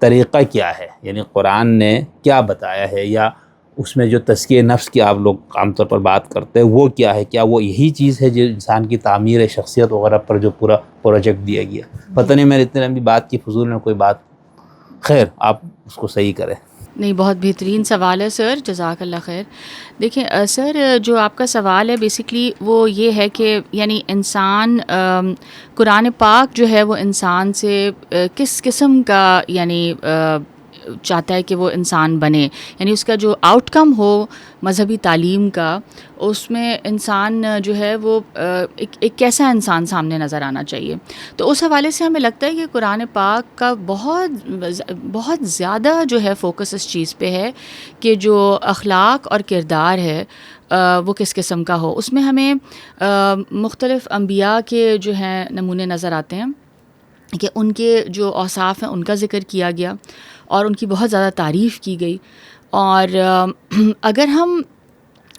طریقہ کیا ہے, یعنی قرآن نے کیا بتایا ہے, یا اس میں جو تزکیہ نفس کی آپ لوگ عام طور پر بات کرتے ہیں وہ کیا ہے, کیا وہ یہی چیز ہے جو انسان کی تعمیر شخصیت وغیرہ پر جو پورا پروجیکٹ دیا گیا. پتہ نہیں میں اتنی لمبی بات کی فضول میں کوئی بات, خیر آپ اس کو صحیح کریں. نہیں, بہت بہترین سوال ہے سر, جزاک اللہ خیر. دیکھیں سر, جو آپ کا سوال ہے بیسکلی وہ یہ ہے کہ یعنی انسان قرآن پاک جو ہے وہ انسان سے کس قسم کا یعنی چاہتا ہے کہ وہ انسان بنے, یعنی اس کا جو آؤٹ کم ہو مذہبی تعلیم کا, اس میں انسان جو ہے وہ ایک کیسا انسان سامنے نظر آنا چاہیے. تو اس حوالے سے ہمیں لگتا ہے کہ قرآن پاک کا بہت زیادہ جو ہے فوکس اس چیز پہ ہے کہ جو اخلاق اور کردار ہے وہ کس قسم کا ہو. اس میں ہمیں مختلف انبیاء کے جو ہیں نمونے نظر آتے ہیں, کہ ان کے جو اوصاف ہیں ان کا ذکر کیا گیا اور ان کی بہت زیادہ تعریف کی گئی. اور اگر ہم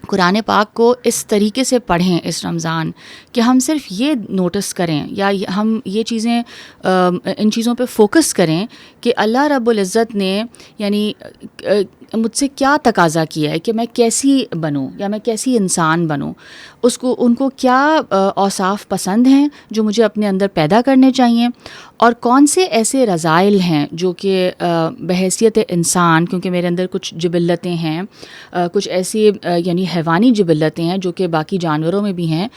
قرآن پاک کو اس طریقے سے پڑھیں اس رمضان کہ ہم صرف یہ نوٹس کریں یا ہم یہ چیزیں ان چیزوں پہ فوکس کریں کہ اللہ رب العزت نے یعنی مجھ سے کیا تقاضا کیا ہے کہ میں کیسی بنوں یا میں کیسی انسان بنوں، ان کو کیا اوصاف پسند ہیں جو مجھے اپنے اندر پیدا کرنے چاہیے، اور کون سے ایسے رذائل ہیں جو کہ بحیثیت انسان، کیونکہ میرے اندر کچھ جبلتیں ہیں، کچھ ایسی یعنی حیوانی جبلتیں ہیں جو کہ باقی جانوروں میں بھی ہیں،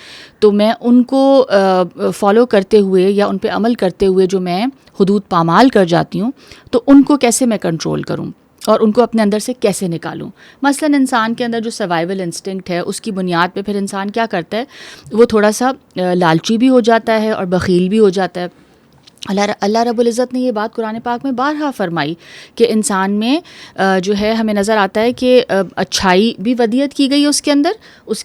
تو میں ان کو فالو کرتے ہوئے یا ان پہ عمل کرتے ہوئے جو میں حدود پامال کر جاتی ہوں، تو ان کو کیسے میں کنٹرول کروں اور ان کو اپنے اندر سے کیسے نکالوں. مثلاً انسان کے اندر جو سروائیول انسٹنکٹ ہے، اس کی بنیاد پہ پھر انسان کیا کرتا ہے، وہ تھوڑا سا لالچی بھی ہو جاتا ہے اور بخیل بھی ہو جاتا ہے. اللہ رب العزت نے یہ بات قرآن پاک میں بارہا فرمائی کہ انسان میں جو ہے ہمیں نظر آتا ہے کہ اچھائی بھی ودیت کی گئی اس کے اندر، اس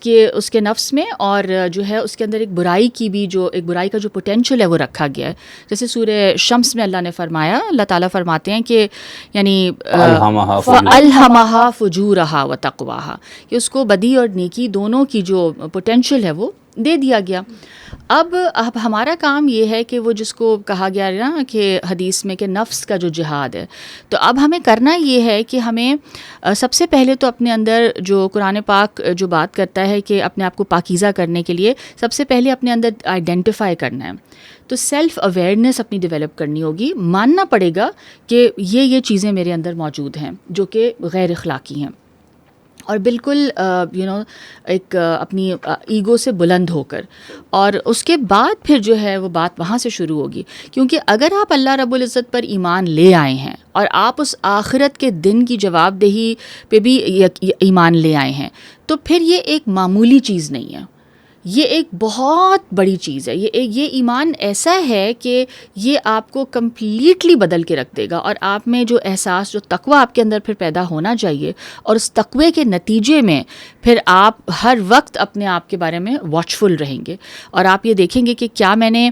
کے نفس میں، اور جو ہے اس کے اندر ایک برائی کی بھی، جو ایک برائی کا جو پوٹینشیل ہے وہ رکھا گیا ہے. جیسے سورہ شمس میں اللہ نے فرمایا، اللہ تعالیٰ فرماتے ہیں کہ یعنی فَأَلْهَمَهَا فُجُورَهَا وَتَقْوَاهَا، کہ اس کو بدی اور نیکی دونوں کی جو پوٹینشیل ہے وہ دے دیا گیا. اب ہمارا کام یہ ہے کہ وہ جس کو کہا گیا ہے نا کہ حدیث میں کہ نفس کا جو جہاد ہے، تو اب ہمیں کرنا یہ ہے کہ ہمیں سب سے پہلے تو اپنے اندر جو قرآن پاک جو بات کرتا ہے کہ اپنے آپ کو پاکیزہ کرنے کے لیے سب سے پہلے اپنے اندر آئیڈینٹیفائی کرنا ہے. تو سیلف اویئرنیس اپنی ڈیولپ کرنی ہوگی، ماننا پڑے گا کہ یہ چیزیں میرے اندر موجود ہیں جو کہ غیر اخلاقی ہیں، اور بالکل ایک اپنی ایگو سے بلند ہو کر، اور اس کے بعد پھر جو ہے وہ بات وہاں سے شروع ہوگی. کیونکہ اگر آپ اللہ رب العزت پر ایمان لے آئے ہیں اور آپ اس آخرت کے دن کی جواب دہی پہ بھی ایمان لے آئے ہیں، تو پھر یہ ایک معمولی چیز نہیں ہے، یہ ایک بہت بڑی چیز ہے. یہ ایمان ایسا ہے کہ یہ آپ کو کمپلیٹلی بدل کے رکھ دے گا، اور آپ میں جو احساس، جو تقوی آپ کے اندر پھر پیدا ہونا چاہیے، اور اس تقوی کے نتیجے میں پھر آپ ہر وقت اپنے آپ کے بارے میں واچفل رہیں گے، اور آپ یہ دیکھیں گے کہ کیا میں نے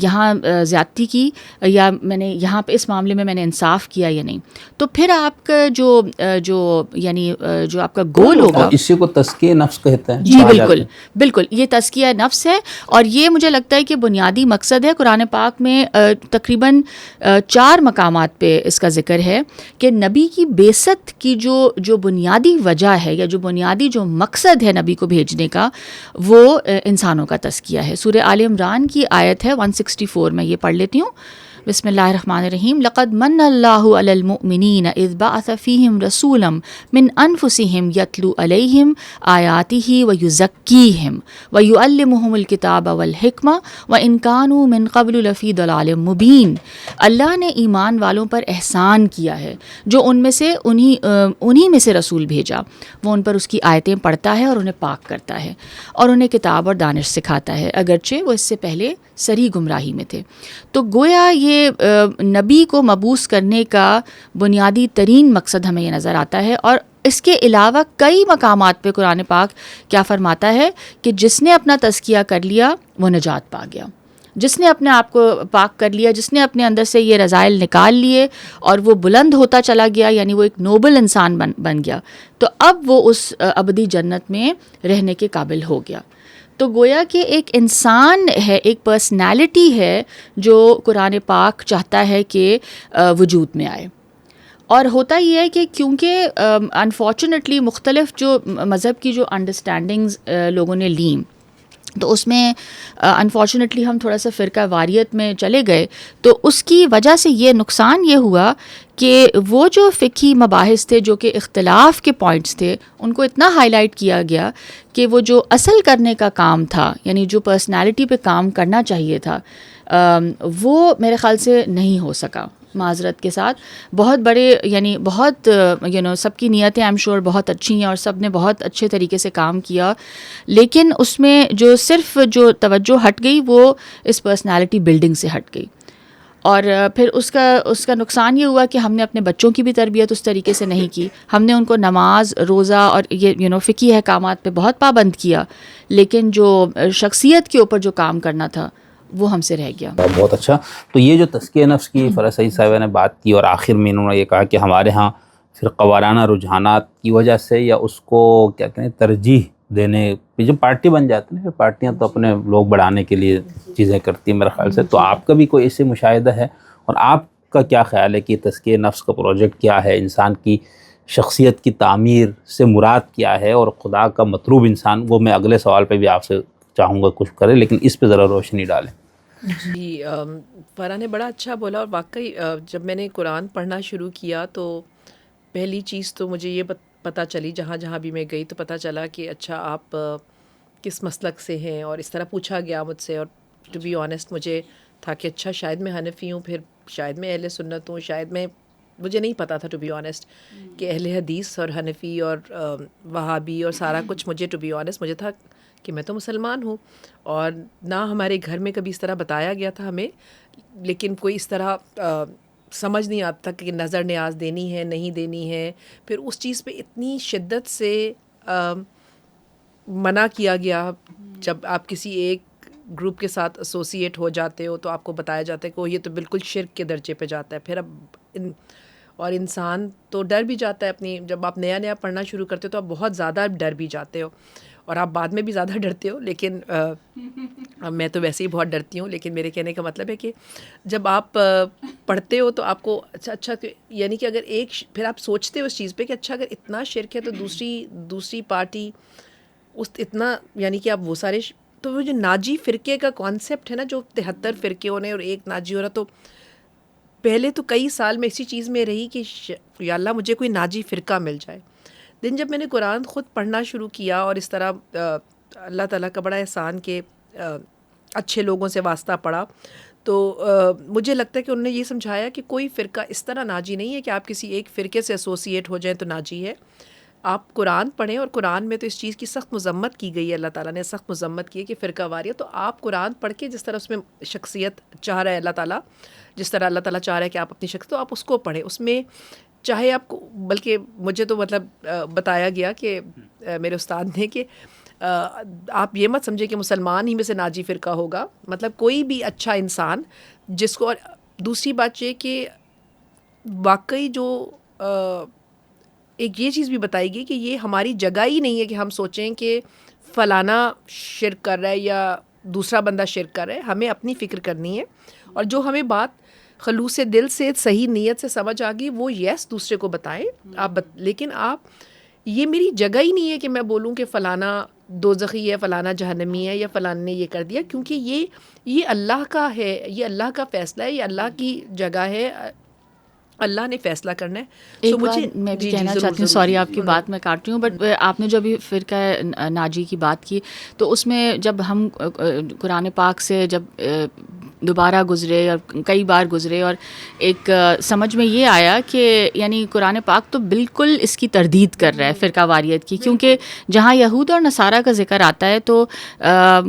یہاں زیادتی کی، یا میں نے یہاں پہ اس معاملے میں نے انصاف کیا یا نہیں. تو پھر آپ کا جو یعنی جو آپ کا گول ہوگا، اسی کو تزکیہ نفس کہتے ہیں. جی بالکل یہ تزکیہ نفس ہے، اور یہ مجھے لگتا ہے کہ بنیادی مقصد ہے. قرآن پاک میں تقریباً 4 مقامات پہ اس کا ذکر ہے کہ نبی کی بعثت کی جو بنیادی وجہ ہے، یا جو بنیادی جو مقصد ہے نبی کو بھیجنے کا، وہ انسانوں کا تزکیہ ہے. سورہ آل عمران کی آیت ہے 164، میں یہ پڑھ لیتی ہوں. بسم اللہ الرحمن الرحیم. لقد من اللہ علی المؤمنین اذ بعث فیہم رسولا من انفسہم یتلو علیہم آیاتہ ویزکیہم ویعلمہم الکتاب والحکمہ وان کانوا من قبل لفی ضلال مبین. اللہ نے ایمان والوں پر احسان کیا ہے جو ان میں سے انہی میں سے رسول بھیجا، وہ ان پر اس کی آیتیں پڑھتا ہے اور انہیں پاک کرتا ہے اور انہیں کتاب اور دانش سکھاتا ہے، اگرچہ وہ اس سے پہلے سری گمراہی میں تھے. تو گویا یہ نبی کو مبعوث کرنے کا بنیادی ترین مقصد ہمیں یہ نظر آتا ہے. اور اس کے علاوہ کئی مقامات پہ قرآن پاک کیا فرماتا ہے کہ جس نے اپنا تزکیہ کر لیا وہ نجات پا گیا، جس نے اپنے آپ کو پاک کر لیا، جس نے اپنے اندر سے یہ رذائل نکال لیے اور وہ بلند ہوتا چلا گیا، یعنی وہ ایک نوبل انسان بن گیا، تو اب وہ اس ابدی جنت میں رہنے کے قابل ہو گیا. تو گویا کہ ایک انسان ہے، ایک پرسنالٹی ہے جو قرآن پاک چاہتا ہے کہ وجود میں آئے. اور ہوتا یہ ہے کہ کیونکہ انفارچونیٹلی مختلف جو مذہب کی جو انڈرسٹینڈنگز لوگوں نے لیں، تو اس میں انفارچونیٹلی ہم تھوڑا سا فرقہ واریت میں چلے گئے، تو اس کی وجہ سے یہ نقصان یہ ہوا کہ وہ جو فقہی مباحث تھے جو کہ اختلاف کے پوائنٹس تھے، ان کو اتنا ہائی لائٹ کیا گیا کہ وہ جو اصل کرنے کا کام تھا، یعنی جو پرسنالٹی پہ کام کرنا چاہیے تھا، وہ میرے خیال سے نہیں ہو سکا. معذرت کے ساتھ بہت بڑے یعنی بہت سب کی نیتیں آئی ایم شیور بہت اچھی ہیں اور سب نے بہت اچھے طریقے سے کام کیا، لیکن اس میں جو صرف جو توجہ ہٹ گئی وہ اس پرسنالٹی بلڈنگ سے ہٹ گئی. اور پھر اس کا نقصان یہ ہوا کہ ہم نے اپنے بچوں کی بھی تربیت اس طریقے سے نہیں کی. ہم نے ان کو نماز، روزہ اور یہ فقہی احکامات پہ بہت پابند کیا، لیکن جو شخصیت کے اوپر جو کام کرنا تھا وہ ہم سے رہ گیا. بہت اچھا. تو یہ جو تزکیہ نفس کی فرح سعید صاحبہ نے بات کی اور آخر میں انہوں نے یہ کہا کہ ہمارے ہاں فرقہ وارانہ رجحانات کی وجہ سے یا اس کو کیا کہیں ترجیح دینے جب پارٹی بن جاتی ہے پھر پارٹیاں تو اپنے لوگ بڑھانے کے لیے چیزیں کرتی ہیں میرے خیال سے. تو آپ کا بھی کوئی ایسے مشاہدہ ہے اور آپ کا کیا خیال ہے کہ تزکیہ نفس کا پروجیکٹ کیا ہے, انسان کی شخصیت کی تعمیر سے مراد کیا ہے اور خدا کا مطلوب انسان, وہ میں اگلے سوال پہ بھی آپ سے چاہوں گا کچھ کرے لیکن اس پہ ذرا روشنی ڈالیں. جی فرح نے بڑا اچھا بولا, اور واقعی جب میں نے قرآن پڑھنا شروع کیا تو پہلی چیز تو مجھے یہ پتہ چلی, جہاں جہاں بھی میں گئی تو پتہ چلا کہ اچھا آپ کس مسلک سے ہیں, اور اس طرح پوچھا گیا مجھ سے. اور ٹو بی آنیسٹ مجھے تھا کہ اچھا شاید میں حنفی ہوں, پھر شاید میں اہل سنت ہوں, شاید میں, مجھے نہیں پتا تھا ٹو بی آنیسٹ کہ اہل حدیث اور حنفی اور وہابی اور سارا کچھ مجھے ٹو بی آنیسٹ مجھے تھا کہ میں تو مسلمان ہوں, اور نہ ہمارے گھر میں کبھی اس طرح بتایا گیا تھا ہمیں, لیکن کوئی اس طرح سمجھ نہیں آتا کہ نظر نیاز دینی ہے نہیں دینی ہے. پھر اس چیز پہ اتنی شدت سے منع کیا گیا. جب آپ کسی ایک گروپ کے ساتھ ایسوسیٹ ہو جاتے ہو تو آپ کو بتایا جاتا ہے کہ یہ تو بالکل شرک کے درجے پہ جاتا ہے. پھر اب اور انسان تو ڈر بھی جاتا ہے اپنی, جب آپ نیا نیا پڑھنا شروع کرتے ہو تو آپ بہت زیادہ ڈر بھی جاتے ہو, اور آپ بعد میں بھی زیادہ ڈرتے ہو. لیکن میں تو ویسے ہی بہت ڈرتی ہوں, لیکن میرے کہنے کا مطلب ہے کہ جب آپ پڑھتے ہو تو آپ کو اچھا یعنی کہ اگر ایک پھر آپ سوچتے ہو اس چیز پہ کہ اچھا اگر اتنا شرک ہے تو دوسری پارٹی اس اتنا, یعنی کہ آپ وہ سارے, تو وہ جو ناجی فرقے کا کانسیپٹ ہے نا, جو 73 فرقے ہونے اور ایک ناجی ہو رہا, تو پہلے تو کئی سال میں اسی چیز میں رہی کہ یا اللہ مجھے کوئی ناجی فرقہ مل جائے. دن جب میں نے قرآن خود پڑھنا شروع کیا اور اس طرح اللہ تعالیٰ کا بڑا احسان کہ اچھے لوگوں سے واسطہ پڑا, تو مجھے لگتا ہے کہ انہوں نے یہ سمجھایا کہ کوئی فرقہ اس طرح ناجی نہیں ہے کہ آپ کسی ایک فرقے سے ایسوسیٹ ہو جائیں تو ناجی ہے. آپ قرآن پڑھیں, اور قرآن میں تو اس چیز کی سخت مذمت کی گئی ہے, اللہ تعالیٰ نے سخت مذمت کی ہے کہ فرقہ واریت. تو آپ قرآن پڑھ کے جس طرح اس میں شخصیت چاہ رہا ہے اللہ تعالیٰ, جس طرح اللہ تعالیٰ چاہ رہا ہے کہ آپ اپنی شخص, تو آپ اس کو پڑھیں. اس میں چاہے آپ کو, بلکہ مجھے تو مطلب بتایا گیا کہ میرے استاد نے کہ آپ یہ مت سمجھے کہ مسلمان ہی میں سے ناجی فرقہ ہوگا, مطلب کوئی بھی اچھا انسان جس کو. اور دوسری بات یہ کہ واقعی جو ایک یہ چیز بھی بتائی گئی کہ یہ ہماری جگہ ہی نہیں ہے کہ ہم سوچیں کہ فلانا شرک کر رہا ہے یا دوسرا بندہ شرک کر رہا ہے. ہمیں اپنی فکر کرنی ہے, اور جو ہمیں بات خلوص دل سے صحیح نیت سے سمجھ آ گئی وہ یس دوسرے کو بتائیں آپ, لیکن آپ, یہ میری جگہ ہی نہیں ہے کہ میں بولوں کہ فلانا دوزخی ہے, فلانا جہنمی ہے, یا فلانا نے یہ کر دیا, کیونکہ یہ اللہ کا ہے, یہ اللہ کا فیصلہ ہے, یہ اللہ کی جگہ ہے, اللہ نے فیصلہ کرنا ہے. ایک بات میں بھی کہنا چاہتی ہوں, سوری آپ کی بات میں کاٹ رہی ہوں, بٹ آپ نے جو ابھی فرقہ ناجی کی بات کی, تو اس میں جب ہم قرآن پاک سے جب دوبارہ گزرے اور کئی بار گزرے, اور ایک سمجھ میں یہ آیا کہ یعنی قرآن پاک تو بالکل اس کی تردید کر رہا ہے فرقہ واریت کی, کیونکہ جہاں یہود اور نصارہ کا ذکر آتا ہے تو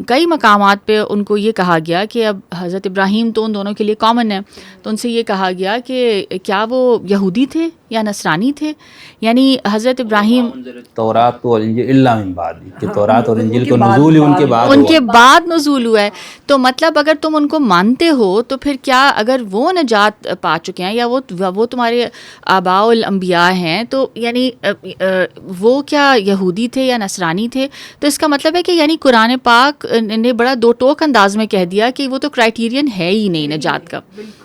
کئی مقامات پہ ان کو یہ کہا گیا کہ اب حضرت ابراہیم تو ان دونوں کے لیے کامن ہے, تو ان سے یہ کہا گیا کہ کیا وہ یہودی تھے یا نصرانی تھے, یعنی حضرت ابراہیم تورات و انجیل الا من بعد, کہ تورات اور انجیل کا نزول ہی ان کے بعد نزول ہوا ہے. تو مطلب اگر تم ان کو مانتے ہو تو پھر کیا اگر وہ نجات پا چکے ہیں یا وہ تمہارے آباء الانبیاء ہیں, تو یعنی وہ کیا یہودی تھے یا نصرانی تھے؟ تو اس کا مطلب ہے کہ یعنی قرآن پاک نے بڑا دو ٹوک انداز میں کہہ دیا کہ وہ تو کرائٹیرین ہے ہی نہیں نجات کا.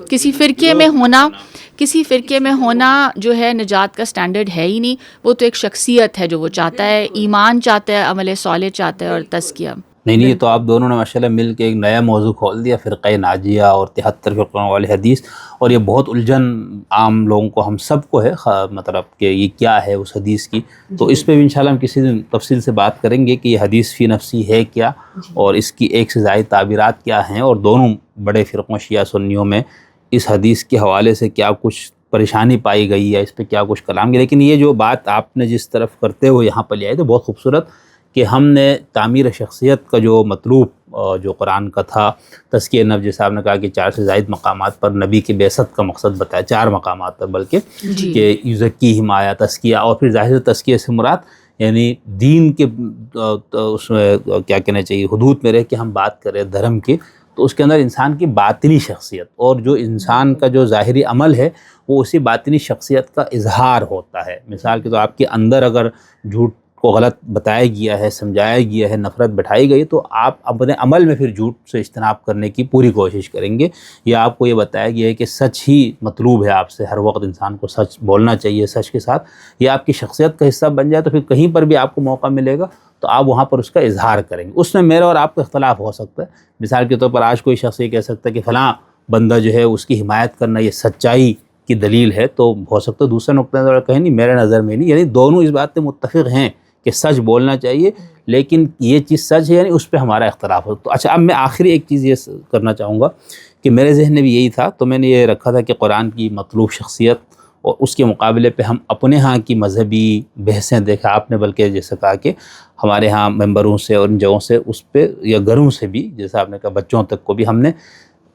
کسی فرقے میں ہونا جو ہے نجات کا سٹینڈرڈ ہے ہی نہیں, وہ تو ایک شخصیت ہے جو وہ چاہتا ہے, ایمان چاہتا ہے, عمل صالح چاہتا ہے, اور تزکیہ. نہیں, یہ تو آپ دونوں نے ماشاءاللہ مل کے ایک نیا موضوع کھول دیا, فرقہ ناجیہ اور 73 فرقوں والے حدیث, اور یہ بہت الجھن عام لوگوں کو, ہم سب کو ہے, مطلب کہ یہ کیا ہے اس حدیث کی. تو اس پہ بھی انشاءاللہ ہم کسی دن تفصیل سے بات کریں گے کہ یہ حدیث فی نفسی ہے کیا, اور اس کی ایک سے زائد تعبیرات کیا ہیں, اور دونوں بڑے فرقوں شیعہ سنیوں میں اس حدیث کے حوالے سے کیا کچھ پریشانی پائی گئی ہے, اس پہ کیا کچھ کلام گیا. لیکن یہ جو بات آپ نے جس طرف کرتے ہوئے یہاں پر لے آئے تو بہت خوبصورت, کہ ہم نے تعمیر شخصیت کا جو مطلوب جو قرآن کا تھا, تزکیہ نفس, جیسے آپ نے کہا کہ 4 سے زائد مقامات پر نبی کے بعثت کا مقصد بتایا, 4 مقامات پر بلکہ, کہ یزکیہم آیا تزکیہ, اور پھر ظاہر تزکیہ سے مراد یعنی دین کے اس میں کیا کہنا چاہیے حدود میں رہ کے ہم بات کریں دھرم کی, تو اس کے اندر انسان کی باطنی شخصیت اور جو انسان کا جو ظاہری عمل ہے وہ اسی باطنی شخصیت کا اظہار ہوتا ہے. مثال کے تو آپ کے اندر اگر جھوٹ کو غلط بتایا گیا ہے, سمجھایا گیا ہے, نفرت بٹھائی گئی, تو آپ اپنے عمل میں پھر جھوٹ سے اجتناب کرنے کی پوری کوشش کریں گے. یا آپ کو یہ بتایا گیا ہے کہ سچ ہی مطلوب ہے آپ سے, ہر وقت انسان کو سچ بولنا چاہیے سچ کے ساتھ, یہ آپ کی شخصیت کا حصہ بن جائے تو پھر کہیں پر بھی آپ کو موقع ملے گا تو آپ وہاں پر اس کا اظہار کریں گے. اس میں میرا اور آپ کا اختلاف ہو سکتا ہے. مثال کے طور پر آج کوئی شخص یہ کہہ سکتا ہے کہ فلاں بندہ جو ہے اس کی حمایت کرنا یہ سچائی کی دلیل ہے, تو ہو سکتا ہے دوسرا نقطہ نظر کہیں نہیں, میرے نظر میں نہیں, یعنی دونوں اس بات پہ متفق ہیں کہ سچ بولنا چاہیے, لیکن یہ چیز سچ ہے یعنی اس پہ ہمارا اختلاف ہو. تو اچھا, اب میں آخری ایک چیز یہ کرنا چاہوں گا کہ میرے ذہن میں بھی یہی تھا, تو میں نے یہ رکھا تھا کہ قرآن کی مطلوب شخصیت اور اس کے مقابلے پہ ہم اپنے ہاں کی مذہبی بحثیں دیکھا آپ نے, بلکہ جیسے کہا کہ ہمارے ہاں ممبروں سے اور ان جگہوں سے اس پہ, یا گھروں سے بھی, جیسا آپ نے کہا بچوں تک کو بھی ہم نے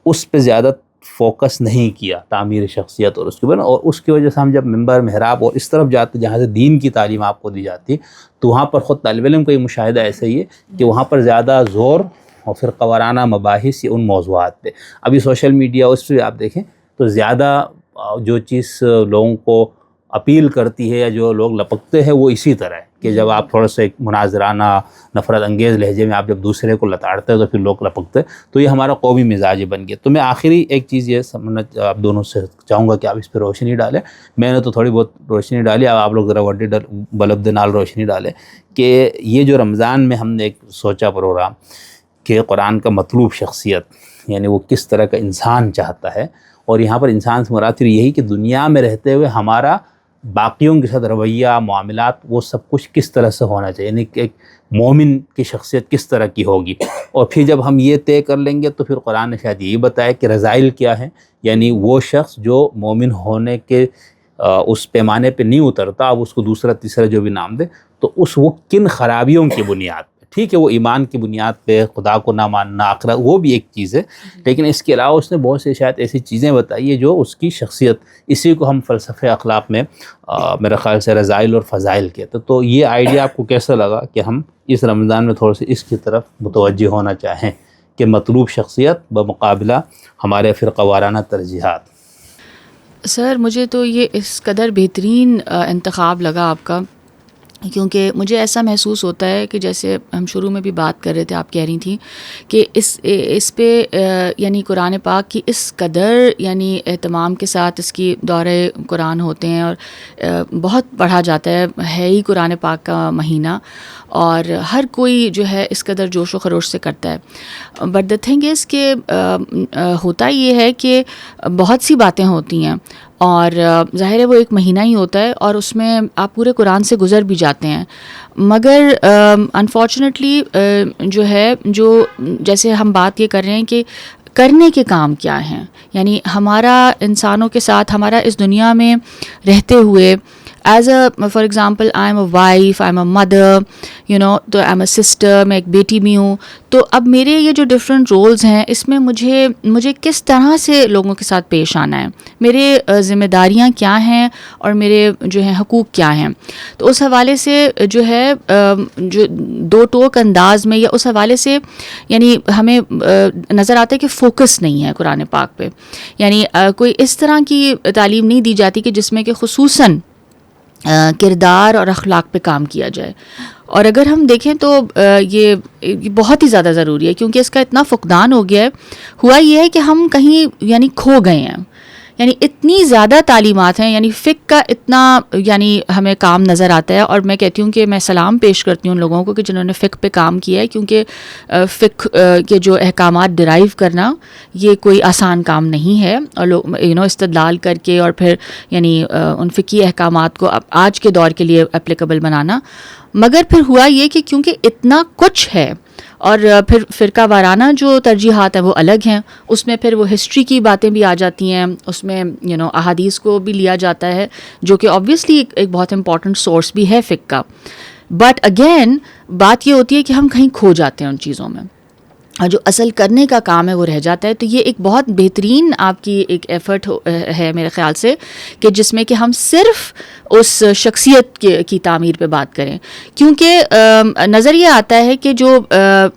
اس پہ زیادہ فوکس نہیں کیا, تعمیر شخصیت اور اس کے اوپر. اور اس کی وجہ سے ہم جب ممبر محراب اور اس طرف جاتے جہاں سے دین کی تعلیم آپ کو دی جاتی ہے, تو وہاں پر خود طالب علم کا یہ مشاہدہ ایسا ہی ہے کہ وہاں پر زیادہ زور اور فرقہ وارانہ مباحث یا ان موضوعات پہ. ابھی سوشل میڈیا اس پہ آپ دیکھیں تو زیادہ جو چیز لوگوں کو اپیل کرتی ہے یا جو لوگ لپکتے ہیں وہ اسی طرح ہے کہ جب آپ تھوڑا سا ایک مناظرانہ نفرت انگیز لہجے میں آپ جب دوسرے کو لتاڑتے ہیں تو پھر لوگ لپکتے ہیں. تو یہ ہمارا قومی مزاج بن گیا. تو میں آخری ایک چیز یہ سمجھنا آپ دونوں سے چاہوں گا کہ آپ اس پہ روشنی ڈالیں. میں نے تو تھوڑی بہت روشنی ڈالی, اب آپ لوگ ذرا وڈی بلب دے نال روشنی ڈالیں کہ یہ جو رمضان میں ہم نے ایک سوچا پروگرام کہ قرآن کا مطلوب شخصیت یعنی وہ کس طرح کا انسان چاہتا ہے, اور یہاں پر انسان سے مراد یہی کہ دنیا میں رہتے ہوئے ہمارا باقیوں کے ساتھ رویہ, معاملات, وہ سب کچھ کس طرح سے ہونا چاہیے, یعنی کہ ایک مومن کی شخصیت کس طرح کی ہوگی. اور پھر جب ہم یہ طے کر لیں گے تو پھر قرآن نے شاید یہی بتایا کہ رذائل کیا ہیں, یعنی وہ شخص جو مومن ہونے کے اس پیمانے پہ نہیں اترتا, اب اس کو دوسرا تیسرا جو بھی نام دے, تو اس وہ کن خرابیوں کی بنیاد پہ, ٹھیک ہے وہ ایمان کی بنیاد پہ خدا کو نہ ماننا, آخرت, وہ بھی ایک چیز ہے, لیکن اس کے علاوہ اس نے بہت سے شاید ایسی چیزیں بتائی ہیں جو اس کی شخصیت, اسی کو ہم فلسفہ اخلاق میں میرے خیال سے رذائل اور فضائل کہتے. تو یہ آئیڈیا آپ کو کیسا لگا کہ ہم اس رمضان میں تھوڑا سا اس کی طرف متوجہ ہونا چاہیں کہ مطلوب شخصیت بمقابلہ ہمارے فرقہ وارانہ ترجیحات؟ سر مجھے تو یہ اس قدر بہترین انتخاب لگا آپ کا, کیونکہ مجھے ایسا محسوس ہوتا ہے کہ جیسے ہم شروع میں بھی بات کر رہے تھے, آپ کہہ رہی تھیں کہ اس پہ یعنی قرآن پاک کی اس قدر یعنی اہتمام کے ساتھ اس کی دورے قرآن ہوتے ہیں اور بہت پڑھا جاتا ہے ہی قرآن پاک کا مہینہ, اور ہر کوئی جو ہے اس قدر جوش و خروش سے کرتا ہے. بٹ دا تھنگ از کہ ہوتا یہ ہے کہ بہت سی باتیں ہوتی ہیں, اور ظاہر ہے وہ ایک مہینہ ہی ہوتا ہے اور اس میں آپ پورے قرآن سے گزر بھی جاتے ہیں, مگر انفارچونیٹلی جو ہے جو جیسے ہم بات یہ کر رہے ہیں کہ کرنے کے کام کیا ہیں, یعنی ہمارا انسانوں کے ساتھ ہمارا اس دنیا میں رہتے ہوئے as a for example I am a wife, I am a mother, you know, تو آئی ایم اے سسٹر, میں ایک بیٹی بھی ہوں. تو اب میرے یہ جو ڈفرینٹ رولز ہیں اس میں مجھے کس طرح سے لوگوں کے ساتھ پیش آنا ہے, میرے ذمہ داریاں کیا ہیں اور میرے جو ہیں حقوق کیا ہیں. تو اس حوالے سے جو ہے جو دو ٹوک انداز میں یا اس حوالے سے یعنی ہمیں نظر آتا ہے کہ فوکس نہیں ہے قرآن پاک پہ, یعنی کوئی اس طرح کی تعلیم نہیں دی جاتی کہ جس میں کہ خصوصاً کردار اور اخلاق پہ کام کیا جائے. اور اگر ہم دیکھیں تو یہ بہت ہی زیادہ ضروری ہے, کیونکہ اس کا اتنا فقدان ہو گیا ہے. ہوا یہ ہے کہ ہم کہیں یعنی کھو گئے ہیں, یعنی اتنی زیادہ تعلیمات ہیں, یعنی فقہ کا اتنا یعنی ہمیں کام نظر آتا ہے. اور میں کہتی ہوں کہ میں سلام پیش کرتی ہوں ان لوگوں کو کہ جنہوں نے فقہ پہ کام کیا ہے, کیونکہ فقہ کے جو احکامات ڈرائیو کرنا یہ کوئی آسان کام نہیں ہے, اور لوگ استدلال کر کے اور پھر یعنی ان فقہی احکامات کو آج کے دور کے لیے اپلیکیبل بنانا. مگر پھر ہوا یہ کہ کیونکہ اتنا کچھ ہے اور پھر فرقہ وارانہ جو ترجیحات ہیں وہ الگ ہیں, اس میں پھر وہ ہسٹری کی باتیں بھی آ جاتی ہیں, اس میں احادیث کو بھی لیا جاتا ہے جو کہ آبویسلی ایک بہت امپورٹنٹ سورس بھی ہے فقہ کا. بٹ اگین بات یہ ہوتی ہے کہ ہم کہیں کھو جاتے ہیں ان چیزوں میں. جو اصل کرنے کا کام ہے وہ رہ جاتا ہے. تو یہ ایک بہت بہترین آپ کی ایک ایفرٹ ہے میرے خیال سے, کہ جس میں کہ ہم صرف اس شخصیت کی تعمیر پہ بات کریں, کیونکہ نظر یہ آتا ہے کہ جو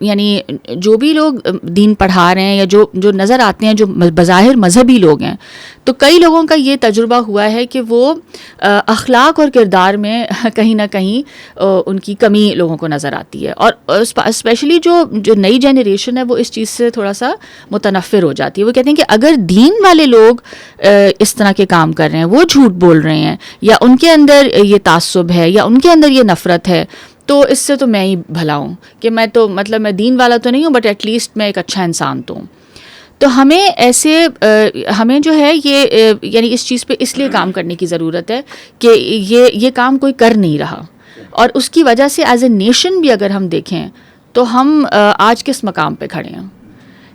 یعنی جو بھی لوگ دین پڑھا رہے ہیں یا جو نظر آتے ہیں جو بظاہر مذہبی لوگ ہیں, تو کئی لوگوں کا یہ تجربہ ہوا ہے کہ وہ اخلاق اور کردار میں کہیں نہ کہیں ان کی کمی لوگوں کو نظر آتی ہے, اور اسپیشلی جو نئی جنریشن ہے وہ اس چیز سے تھوڑا سا متنفر ہو جاتی ہے. وہ کہتے ہیں کہ اگر دین والے لوگ اس طرح کے کام کر رہے ہیں, وہ جھوٹ بول رہے ہیں, یا ان کے اندر یہ تعصب ہے, یا ان کے اندر یہ نفرت ہے, تو اس سے تو میں ہی بھلا ہوں, کہ میں تو مطلب میں دین والا تو نہیں ہوں, بٹ ایٹ لیسٹ میں ایک اچھا انسان تو ہوں. تو ہمیں جو ہے یہ یعنی اس چیز پہ اس لیے کام کرنے کی ضرورت ہے کہ یہ کام کوئی کر نہیں رہا, اور اس کی وجہ سے ایز اے نیشن بھی اگر ہم دیکھیں تو ہم آج کس مقام پہ کھڑے ہیں.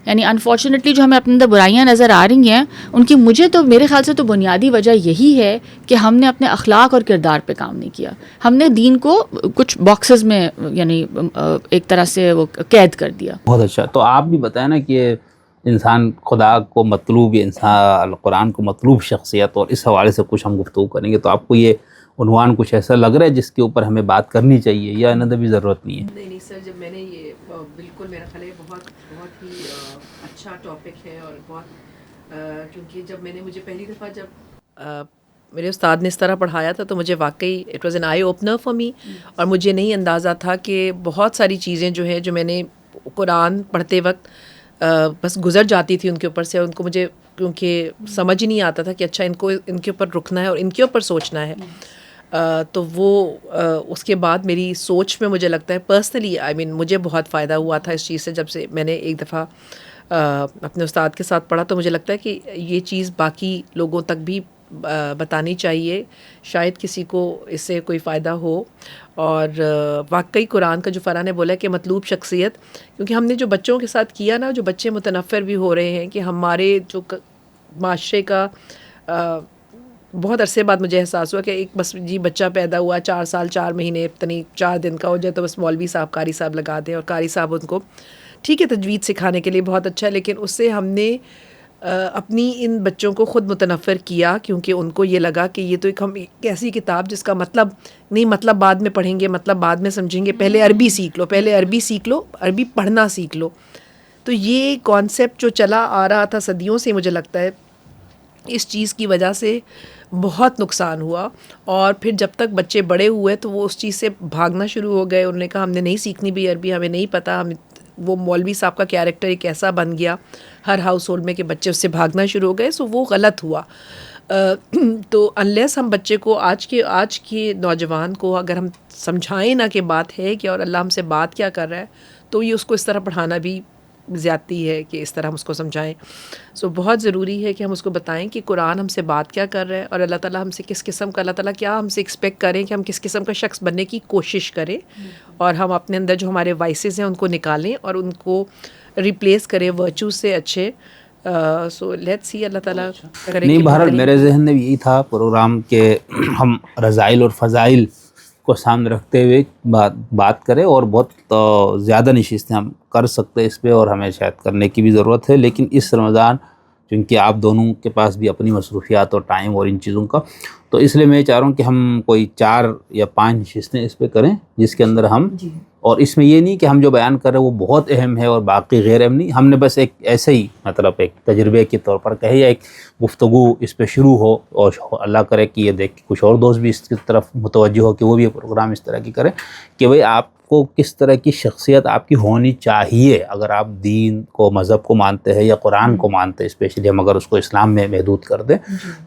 یعنی انفارچونیٹلی جو ہمیں اپنے اندر برائیاں نظر آ رہی ہیں, ان کی میرے خیال سے تو بنیادی وجہ یہی ہے کہ ہم نے اپنے اخلاق اور کردار پہ کام نہیں کیا. ہم نے دین کو کچھ باکسز میں یعنی ایک طرح سے وہ قید کر دیا. بہت اچھا. تو آپ بھی بتائیں نا کہ انسان خدا کو مطلوب, یا انسان قرآن کو مطلوب شخصیت, اور اس حوالے سے کچھ ہم گفتگو کریں گے. تو آپ کو یہ عنوان کچھ ایسا لگ رہا ہے جس کے اوپر ہمیں بات کرنی چاہیے, یا ندبی ضرورت نہیں ہے؟ نہیں سر, جب میں نے یہ بالکل میرا خیال ہے بہت ہی اچھا ٹاپک ہے, اور بہت کیونکہ جب میں نے مجھے پہلی دفعہ جب میرے استاد نے اس طرح پڑھایا تھا تو مجھے واقعی it was an eye opener for me, اور مجھے نہیں اندازہ تھا کہ بہت ساری چیزیں جو ہیں جو میں نے قرآن پڑھتے وقت بس گزر جاتی تھی ان کے اوپر سے, ان کو مجھے کیونکہ سمجھ ہی نہیں آتا تھا کہ اچھا ان کے اوپر رکنا ہے اور ان کے اوپر سوچنا ہے. تو وہ اس کے بعد میری سوچ میں مجھے لگتا ہے پرسنلی مجھے بہت فائدہ ہوا تھا اس چیز سے. جب سے میں نے ایک دفعہ اپنے استاد کے ساتھ پڑھا تو مجھے لگتا ہے کہ یہ چیز باقی لوگوں تک بھی بتانی چاہیے, شاید کسی کو اس سے کوئی فائدہ ہو. اور واقعی قرآن کا جو فرحان نے بولا ہے کہ مطلوب شخصیت, کیونکہ ہم نے جو بچوں کے ساتھ کیا نا, جو بچے متنفر بھی ہو رہے ہیں کہ ہمارے جو معاشرے کا بہت عرصے بعد مجھے احساس ہوا کہ ایک بس بچہ پیدا ہوا 4 سال 4 مہینے اتنی 4 دن کا ہو جائے تو بس مولوی صاحب قاری صاحب لگا دیں, اور قاری صاحب ان کو ٹھیک ہے تجوید سکھانے کے لیے بہت اچھا ہے, لیکن اس سے ہم نے اپنی ان بچوں کو خود متنفر کیا, کیونکہ ان کو یہ لگا کہ یہ تو ایک ایسی کتاب جس کا مطلب نہیں, مطلب بعد میں پڑھیں گے, مطلب بعد میں سمجھیں گے, پہلے عربی سیکھ لو, عربی پڑھنا سیکھ لو. تو یہ کانسیپٹ جو چلا آ رہا تھا صدیوں سے, مجھے لگتا ہے اس چیز کی وجہ سے بہت نقصان ہوا. اور پھر جب تک بچے بڑے ہوئے تو وہ اس چیز سے بھاگنا شروع ہو گئے. انہوں نے کہا ہم نے نہیں سیکھنی بھی عربی, ہمیں نہیں پتہ. وہ مولوی صاحب کا کیریکٹر ایک ایسا بن گیا ہر ہاؤس ہولڈ میں کہ بچے اس سے بھاگنا شروع ہو گئے. سو وہ غلط ہوا. تو انلیس ہم بچے کو آج کے نوجوان کو اگر ہم سمجھائیں نا کہ بات ہے کہ اور اللہ ہم سے بات کیا کر رہا ہے, تو یہ اس کو اس طرح پڑھانا بھی زیادتی ہے کہ اس طرح ہم اس کو سمجھائیں. سو بہت ضروری ہے کہ ہم اس کو بتائیں کہ قرآن ہم سے بات کیا کر رہا ہے, اور اللہ تعالیٰ ہم سے کس قسم کا, اللہ تعالیٰ کیا ہم سے ایکسپیکٹ کریں کہ ہم کس قسم کا شخص بننے کی کوشش کریں, اور ہم اپنے اندر جو ہمارے وائسز ہیں ان کو نکالیں اور ان کو ریپلیس کریں ورچو سے اچھے. سو لیٹس سی, اللہ تعالیٰ کرے. نہیں, بہرحال میرے ذہن میں یہی تھا پروگرام کہ ہم رذائل اور فضائل کو سامنے رکھتے ہوئے بات کریں, اور بہت زیادہ نشستیں ہم کر سکتے اس پہ, اور ہمیں شاید کرنے کی بھی ضرورت ہے. لیکن اس رمضان چونکہ آپ دونوں کے پاس بھی اپنی مصروفیات اور ٹائم اور ان چیزوں کا, تو اس لیے میں چاہ رہا ہوں کہ ہم کوئی 4 یا 5 نشستیں اس پہ کریں جس کے اندر ہم, اور اس میں یہ نہیں کہ ہم جو بیان کر رہے ہیں وہ بہت اہم ہے اور باقی غیر اہم نہیں. ہم نے بس ایک ایسے ہی مطلب ایک تجربے کے طور پر کہے, یا ایک گفتگو اس پہ شروع ہو, اور اللہ کرے کہ یہ دیکھ کے کچھ اور دوست بھی اس کی طرف متوجہ ہو کہ وہ بھی یہ پروگرام اس طرح کی کریں کہ بھئی آپ کو کس طرح کی شخصیت آپ کی ہونی چاہیے اگر آپ دین کو, مذہب کو مانتے ہیں یا قرآن کو مانتے ہیں. اسپیشلی ہم اگر اس کو اسلام میں محدود کر دیں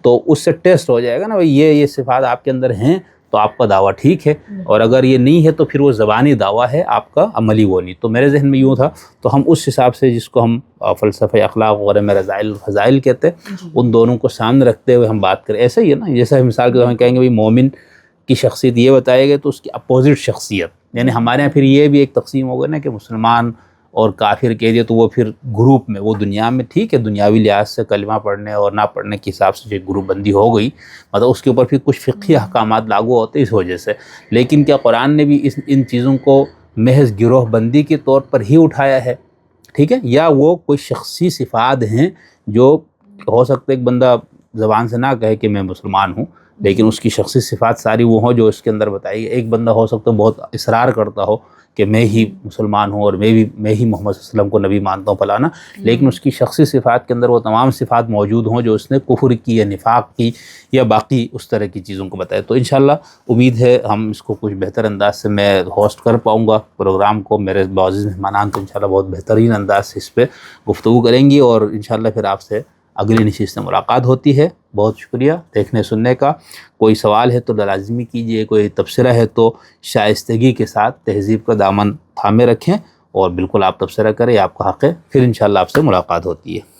تو اس سے ٹیسٹ ہو جائے گا نا بھئی یہ صفات آپ کے اندر ہیں تو آپ کا دعویٰ ٹھیک ہے, اور اگر یہ نہیں ہے تو پھر وہ زبانی دعویٰ ہے, آپ کا عملی وہ نہیں. تو میرے ذہن میں یوں تھا, تو ہم اس حساب سے جس کو ہم فلسفہ اخلاق وغیرہ میں رذائل فضائل کہتے ہیں, ان دونوں کو سامنے رکھتے ہوئے ہم بات کریں. ایسا ہی ہے نا, جیسا مثال کے طور پر کہیں گے بھئی مومن کی شخصیت یہ بتائے گا تو اس کی اپوزٹ شخصیت, یعنی ہمارے یہاں پھر یہ بھی ایک تقسیم ہوگا نا کہ مسلمان اور کافر کہہ دیا تو وہ پھر گروپ میں, وہ دنیا میں ٹھیک ہے دنیاوی لحاظ سے کلمہ پڑھنے اور نہ پڑھنے کے حساب سے جو گروپ بندی ہو گئی, مطلب اس کے اوپر پھر کچھ فقہی احکامات لاگو ہوتے اس وجہ سے. لیکن کیا قرآن نے بھی ان چیزوں کو محض گروہ بندی کے طور پر ہی اٹھایا ہے؟ ٹھیک ہے، یا وہ کوئی شخصی صفات ہیں جو ہو سکتا ہے ایک بندہ زبان سے نہ کہے کہ میں مسلمان ہوں، لیکن اس کی شخصی صفات ساری وہ ہوں جو اس کے اندر بتائی. ایک بندہ ہو سکتا ہے بہت اصرار کرتا ہو کہ میں ہی مسلمان ہوں اور میں ہی محمد صلی اللہ علیہ وسلم کو نبی مانتا ہوں فلانا، لیکن اس کی شخصی صفات کے اندر وہ تمام صفات موجود ہوں جو اس نے کفر کی یا نفاق کی یا باقی اس طرح کی چیزوں کو بتایا. تو انشاءاللہ امید ہے ہم اس کو کچھ بہتر انداز سے میں ہوسٹ کر پاؤں گا پروگرام کو. میرے معزز مہمانان تو انشاءاللہ بہت بہترین انداز سے اس پہ گفتگو کریں گی، اور انشاءاللہ پھر آپ سے اگلی نشست میں ملاقات ہوتی ہے. بہت شکریہ دیکھنے سننے کا. کوئی سوال ہے تو لازمی کیجیے، کوئی تبصرہ ہے تو شائستگی کے ساتھ تہذیب کا دامن تھامے رکھیں اور بالکل آپ تبصرہ کریں، آپ کا حق ہے. پھر انشاءاللہ آپ سے ملاقات ہوتی ہے.